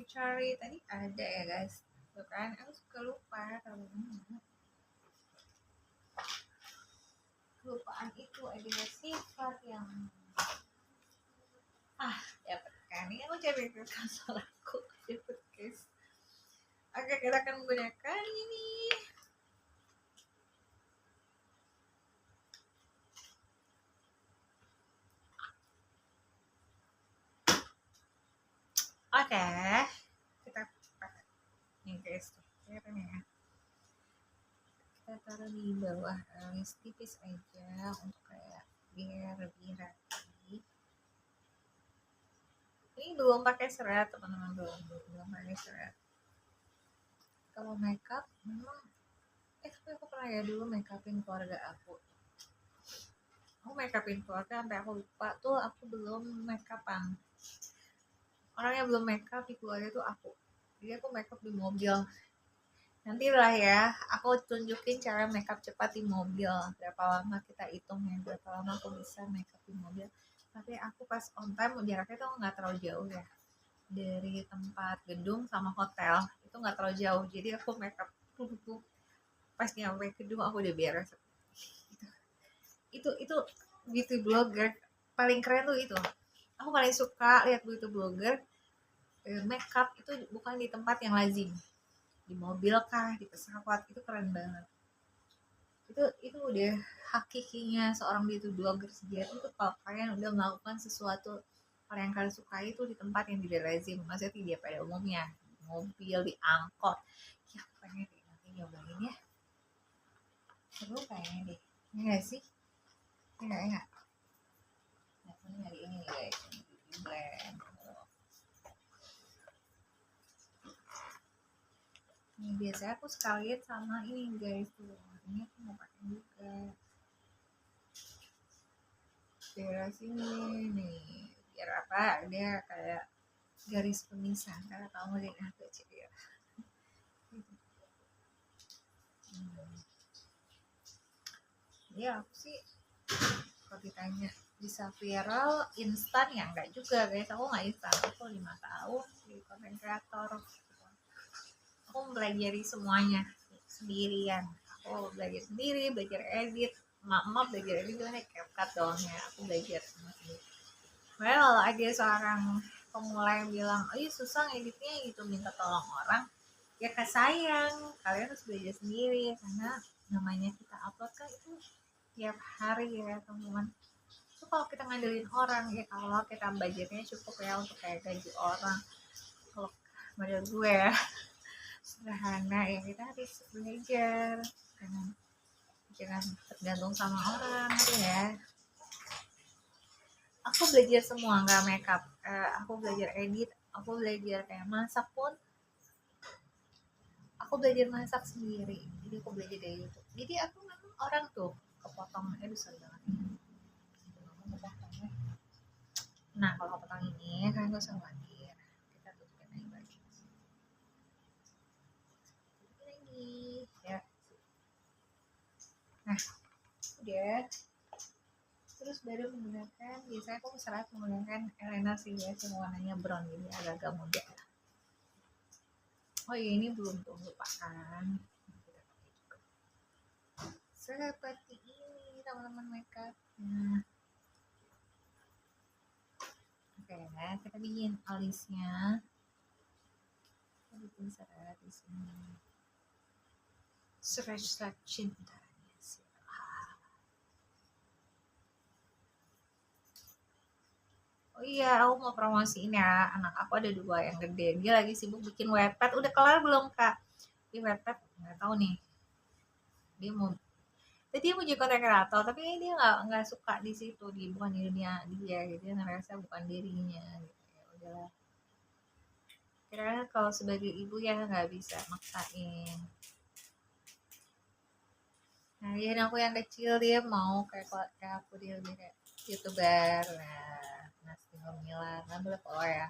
Cari tadi ada ya guys, tuh kan aku suka lupa kalau kelupaan itu adalah sifat yang dapat kan. Ini aku cari ke kantor aku dapat guys. Oke, kita akan menggunakan ini. Oke, kita pakai nih guys, kelihatan ya. Kita taruh di bawah alis tipis aja untuk kayak biar lebih rapi. Ini belum pakai serat teman-teman, belum pakai serat. Kalau makeup memang tapi aku pernah ya dulu makeupin keluarga aku makeupin keluarga sampai aku lupa tuh aku belum makeupan. Orang yang belum makeup di keluarga itu aku, jadi aku makeup di mobil Nantilah ya, aku tunjukin cara makeup cepat di mobil. Berapa lama kita hitung ya, berapa lama aku bisa makeup di mobil. Tapi aku pas on time jaraknya tuh nggak terlalu jauh ya. Dari tempat gedung sama hotel itu nggak terlalu jauh. Jadi aku makeup tuh pas nyampe gedung aku udah beres. Itu beauty blogger paling keren tuh itu. Aku paling suka lihat beauty blogger makeup itu bukan di tempat yang lazim, di mobil kah, di pesawat, itu keren banget. Itu udah hakikinya seorang beauty blogger sejati itu kalau kalian udah melakukan sesuatu hal yang kalian sukai itu di tempat yang tidak lazim, maksudnya tidak pada umumnya, di mobil, di angkot. Ya aku pengen deh nanti nyobain ya, seru kayaknya deh, ya gak sih? Ya. Nah ini hari ini nih guys, di blend. Ini biasanya aku sekalian sama ini guys tuh, ini aku mau pakai juga daerah sini nih, biar apa dia kayak garis pemisah karena kamu lihat agak kecil ya. Ya aku sih kalau ditanya bisa viral instan ya enggak juga guys, aku nggak instan, aku 5 tahun di content creator, aku mempelajari semuanya sendirian, aku belajar sendiri, belajar edit, emak belajar edit gimana CapCut dong ya, aku belajar semua sendiri. Well ada seorang pemula yang bilang oh iya susah editnya gitu, minta tolong orang, ya sayang kalian harus belajar sendiri karena namanya kita upload kan itu tiap hari ya teman-teman. Itu kalau kita ngandelin orang ya, kalau kita budgetnya cukup ya untuk kayak gaji orang, kalau menurut gue ya sederhana ya, kita harus belajar karena jangan tergantung sama orang ya. Aku belajar semua, nggak makeup, aku belajar edit, aku belajar kayak masak pun aku belajar masak sendiri, jadi aku belajar dari YouTube. Jadi aku memang orang tuh kepotong, sorry banget, nah kalau potong ini kan gak usah khawatir, kita tutupin aja lagi ya. Nah udah, terus baru menggunakan, biasanya aku sering menggunakan eyeliner sih ya, yang warnanya brown, jadi agak-agak muda. Oh iya ini belum tuh, lupakan, seperti ini teman-teman makeup. Nah oke, kita bikin alisnya, kita bikin seret di sini, seret cinta. Oh iya, aku mau promosiin ya, anak aku ada 2 yang gede, dia lagi sibuk bikin webpad. Udah kelar belum kak? Di webpad nggak tahu nih. Dia mau, jadi dia mau jadi konten kreator, tapi dia nggak suka di situ, di bukan di dunia dia, gitu. Dia ngerasa bukan dirinya. Gitu. Ya udahlah. Kira-kira kalau sebagai ibu ya nggak bisa maksain. Nah, dia aku yang kecil dia mau kayak aku, dia lebih kayak youtuber. Nah tinggal Mila kan boleh follow ya.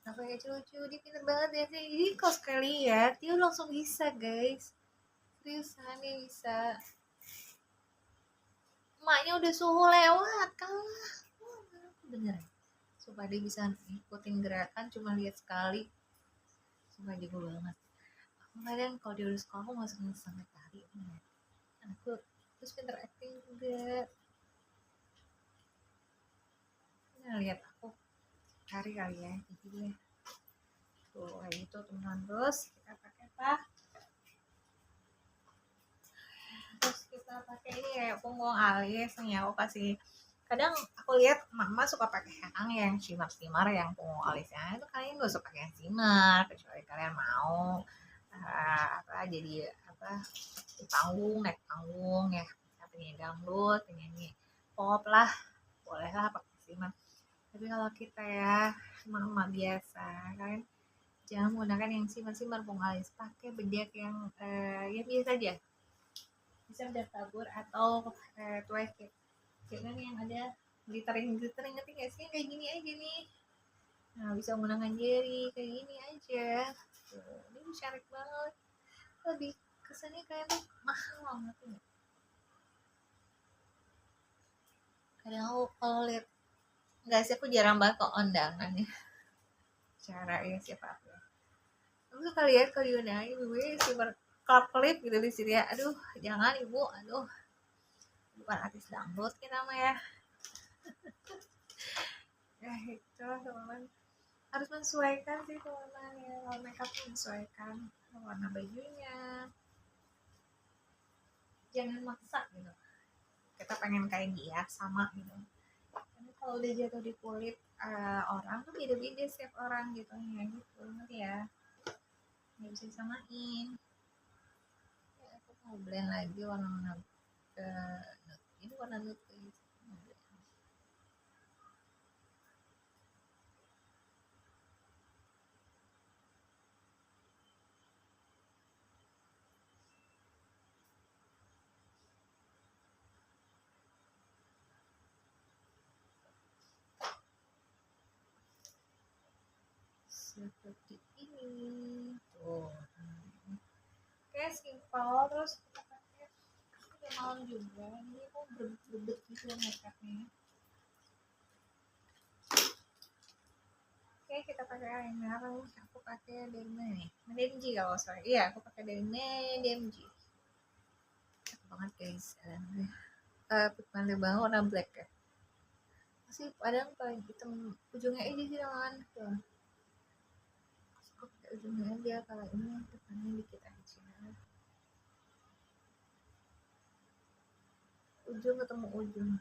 Nah kayak lucu, dia pinter banget ya sih. Jadi kalau sekali lihat dia langsung bisa guys, seriusan dia bisa. Emaknya udah suhu lewat kalah, beneran. Supaya dia bisa ikutin gerakan cuma lihat sekali, supaya jago banget. Aku kadang kalau dia udah sekolah aku masuk sampai tari. Aku terus pinter acting juga. Nah lihat aku hari kali ya, jadi dia tuh kayak gitu teman-teman. Terus kita pakai apa? Terus kita pakai ini ya punggung alis nih, aku kasih, kadang aku lihat mama suka pakai yang shimmer yang punggung alisnya itu, kalian gak usah pakai yang shimmer kecuali kalian mau apa jadi apa di panggung, naik panggung ya, penyanyi dangdut, penyanyi pop lah, bolehlah pakai shimmer. Tapi kalau kita ya mama biasa, kalian jangan menggunakan yang shimmer punggung alis, pakai bedak yang ya biasa aja, bisa udah tabur atau twist jangan yang ada glittering ngerti gak sih, kayak gini aja nih. Nah bisa menggunakan jari kayak gini aja tuh, ini cantik banget. lebih kesannya kayak tuh mahal banget ya. Kadang aku kalau lihat, nggak sih, aku jarang banget ke undangan ya, cara ya siapa aku ya. Aku suka lihat kalau diundang ibu si klip gitu di sini ya, aduh jangan ibu, aduh bukan artis dangdut kita mah ya. Ya itu teman-teman, harus menyesuaikan sih teman-teman ya, kalau makeup tuh menyesuaikan warna bajunya, jangan maksa gitu kita pengen kayak dia sama gitu, karena kalau udah jatuh di kulit orang tuh beda-beda setiap orang gitu ya, gitu ya, nggak bisa disamain ya. Aku mau blend lagi warna-warna ini warna nude gitu. Seperti ini tuh, kayak simpel. Terus kita pakai udah malam juga, ini aku berbet gitu makeupnya. Oke, kita pakai eyeliner. Aku pakai dari mana nih? Medemji kalau salah. Iya, aku pakai dari Medemji. Cakep banget guys. Pigment banget warna black ya. Masih padahal paling hitam ujungnya aja sih teman. Tuh. Aku pakai ujungnya aja, kalau ini depannya dikit aja. Ujung ketemu ujung.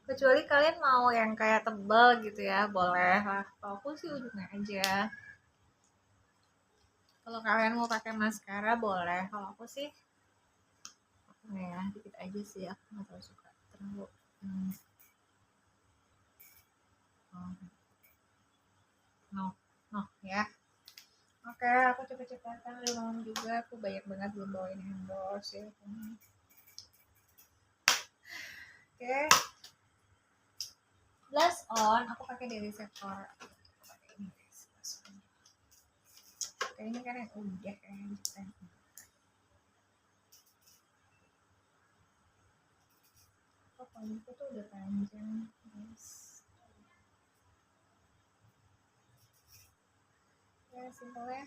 Kecuali kalian mau yang kayak tebal gitu ya, boleh lah. Kalau aku sih ujungnya aja. Kalau kalian mau pakai maskara boleh. Kalau aku sih ya dikit aja sih, aku nggak terlalu suka terlalu no no ya. Oke, aku cepet-cepetan, udah malam juga, aku banyak banget belum bawain endorse ya. Oke, blush on aku pakai dari Sephora. Pakai ini guys, blush on. Oke, ini kan yang udah kan. Pokoknya itu tuh udah panjang guys. Ya simpel ya.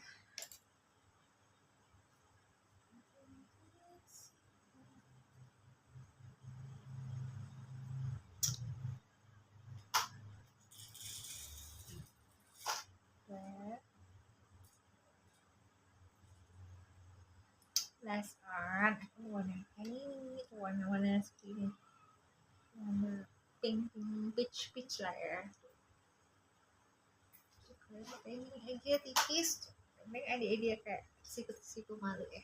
Blush on aku warna ini tuh, warna-warna segini, warna pink peach lah ya. Pakai ini aja tipis, ini adik-adik kayak siku malu ya.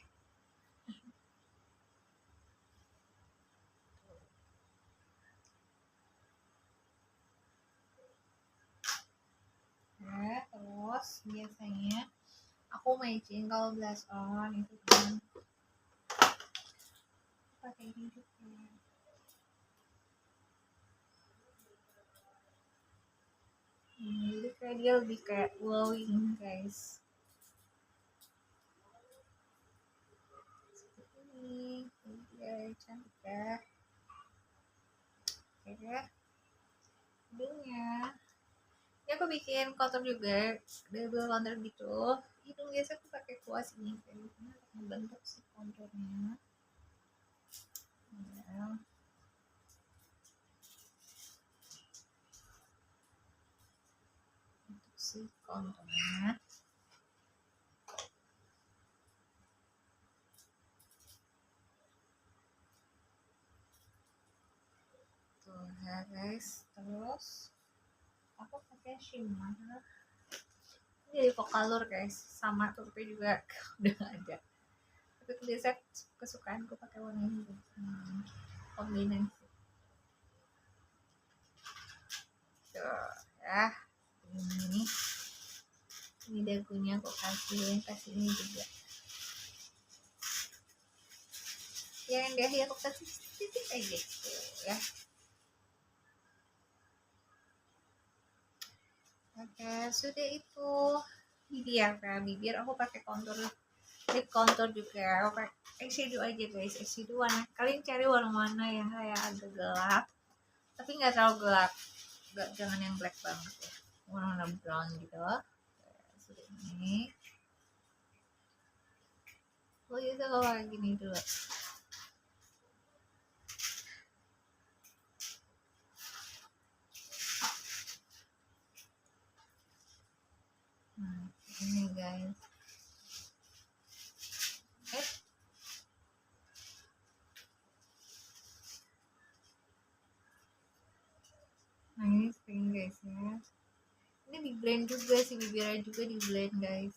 Nah, terus biasanya aku matching kalau blush on itu kan pakai ini juga. Jadi kayak dia lebih kayak glowing guys. Seperti ini, dia cantik ya. Oke, hidungnya. Ya aku bikin contour juga, double contour gitu. Hidung biasa aku pakai kuas ini kayak gitu, membentuk si konturnya. Ya. Untuk si konturnya. Tuh ya guys, terus aku pakai shimmer. Ini dari Vocalour guys, sama tuh tapi juga udah gak ada. Tapi biasa kesukaanku pakai warna ini, kombinasi. Tuh ya, ini dagunya aku kasih ini juga. Yang dahi aku kasih sedikit aja gitu ya. Oke, sudah itu bibir. Nah, bibir aku pakai contour lip contour juga pakai eyeshadow aja guys. Eyeshadow warna, kalian cari warna-warna yang kayak agak gelap tapi nggak terlalu gelap, nggak, jangan yang black banget ya, warna brown gitu. Seperti ini. Oh gitu, kalau kayak gini dulu. Nah, ini guys. Nah ini spring guys ya. Ini di blend juga sih, bibirnya juga di blend guys.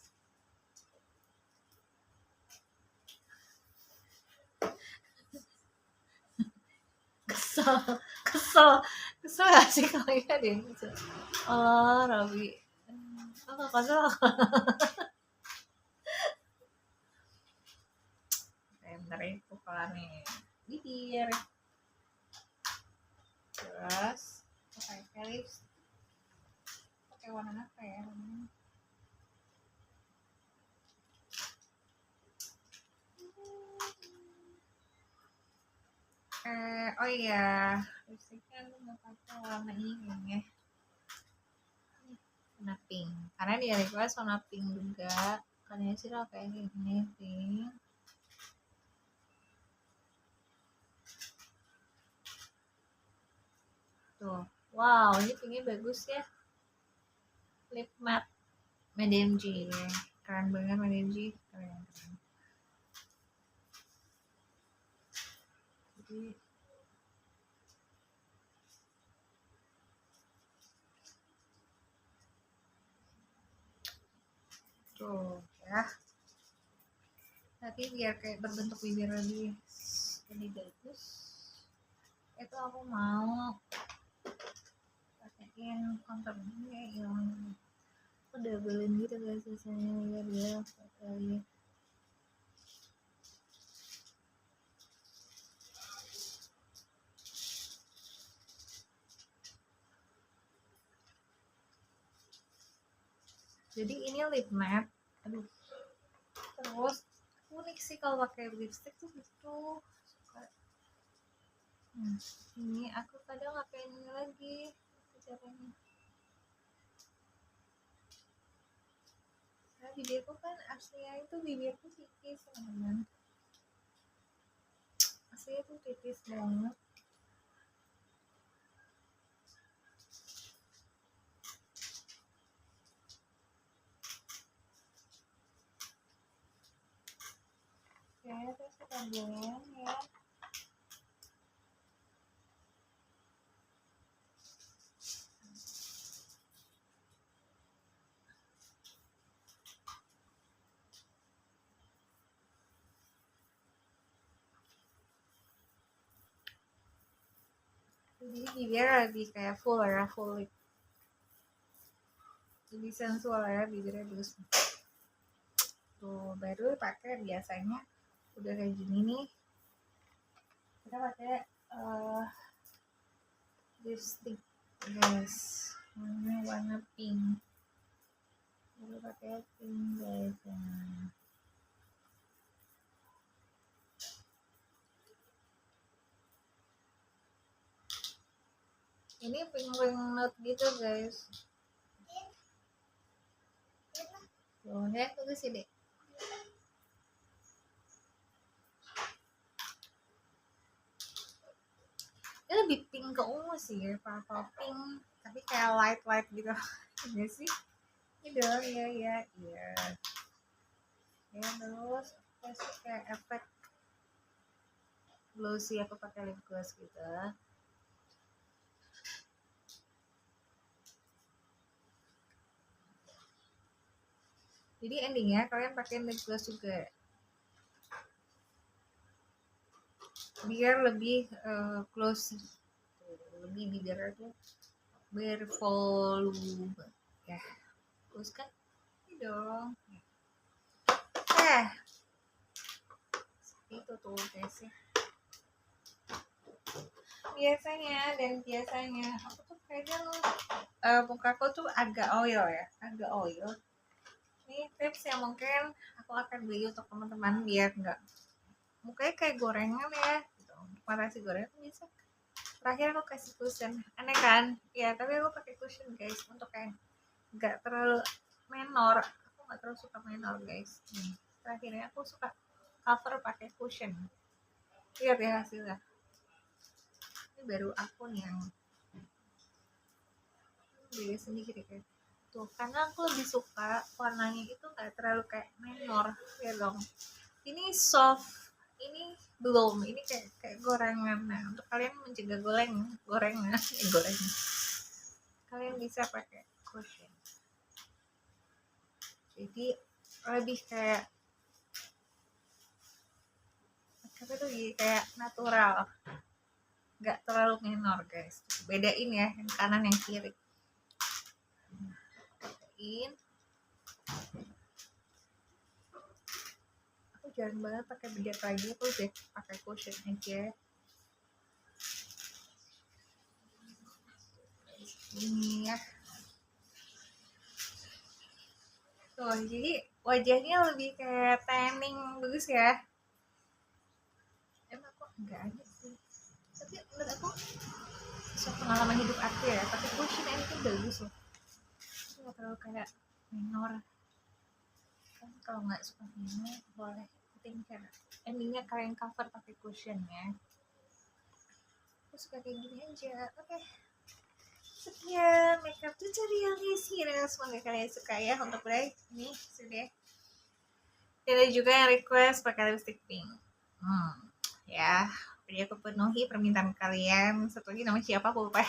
Kesel, kesel, kesel gak sih kalian deh? Oh, Rabi. Oh, kesel. Bentar itu kelar nih. Bibir. Terus pakai lips. Pakai warna apa ya? Oh iya, lipstiknya lu mau pakai warna ini ya, warna pink. Karena dia request warna pink juga. Karena sih lo kayak gini pink. Tuh, wow, ini pinknya bagus ya. Lip matte Madame G, keren banget Madame G, keren. Jadi tuh ya, tapi biar kayak berbentuk bibir lebih bagus, itu aku mau pakein contour ini yang udah belin gitu guys, biasanya biar dia pakai. Jadi ini lip matte, aduh, terus unik sih kalau pakai lipstick tuh gitu. Ini aku kadang ngapain ini lagi caranya. Nah, bibirku kan aslinya itu bibirku tipis teman-teman, aslinya tuh tipis banget. Ya, terus kita blend ya. Jadi bibir lebih kayak full ya, full lip, lebih sensual ya bibirnya bagus. Tuh baru pakai, biasanya udah kayak gini nih kita pakai lipstick guys, warna pink, baru pakai pink guys ya. Ini pink nude gitu guys. Tuh ya, tunggu sini. Ini lebih pink ke ungu sih, purple pink, tapi kayak light gitu. Iya sih, ini dong ya ya iya ya. Terus kasih kayak efek glossy, aku pakai lip gloss gitu. Jadi endingnya kalian pakai lip gloss juga biar lebih glossy, lebih bibirnya tuh bervolume ya. Terus kan ini dong itu tuh guys ya. Biasanya aku tuh kayaknya muka aku tuh agak oil ya, agak oil. Ini tips yang mungkin aku akan beli untuk teman-teman biar nggak mukanya kayak gorengan ya gitu. Untuk matasi gorengan bisa. Terakhir aku kasih cushion, aneh kan? Ya tapi aku pakai cushion guys untuk kayak nggak terlalu menor. Aku nggak terlalu suka menor guys. Terakhirnya aku suka cover pakai cushion. Lihat ya hasilnya. Ini baru akun yang beda sendiri kayak tuh, karena aku lebih suka warnanya itu nggak terlalu kayak menor ya dong. Ini soft, ini belum, ini kayak gorengan. Nah untuk kalian mencegah gorengan kalian bisa pakai cushion, jadi lebih kayak apa tuh, jadi kayak natural, nggak terlalu menor guys. Bedain ya yang kanan yang kiri, bedain. Aku jarang banget pakai bedak lagi, aku udah pakai cushion aja. Ini ya tuh, jadi wajahnya lebih kayak tanning, bagus ya. Emang kok enggak ada sih, tapi menurut aku suatu pengalaman hidup aku ya pakai cushion ini tuh bagus loh, itu nggak terlalu kayak minor kan. Kalau nggak suka minor boleh tinggal endingnya kalian cover pakai cushion ya. Aku suka kayak gini aja. Oke, sekian makeup tutorial guys, kira semoga kalian suka ya. Untuk break ini sudah ada juga yang request pakai lipstick pink. Ya jadi aku penuhi permintaan kalian. Satu lagi nama siapa aku lupa.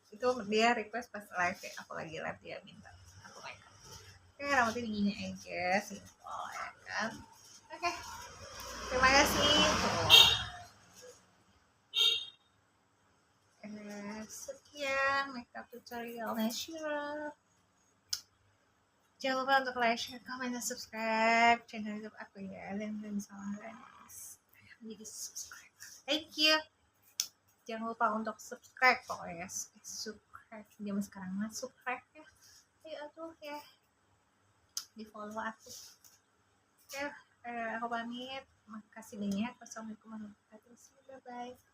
Itu dia request pas live ya, aku lagi live dia minta aku makeup. Oke, rambutnya begini aja, simple ya kan. Oke, terima kasih. Sekian makeup tutorial Nashira. Jangan lupa untuk like, share, comment, dan subscribe channel YouTube aku ya. Dan salam guys menjadi subscribe. Thank you. Jangan lupa untuk subscribe pokoknya. Subscribe zaman sekarang mah subscribe ya. Ayo tuh ya, di follow aku. Oke, aku pamit. Makasih banyak. Wassalamualaikum warahmatullahi wabarakatuh. Bye bye.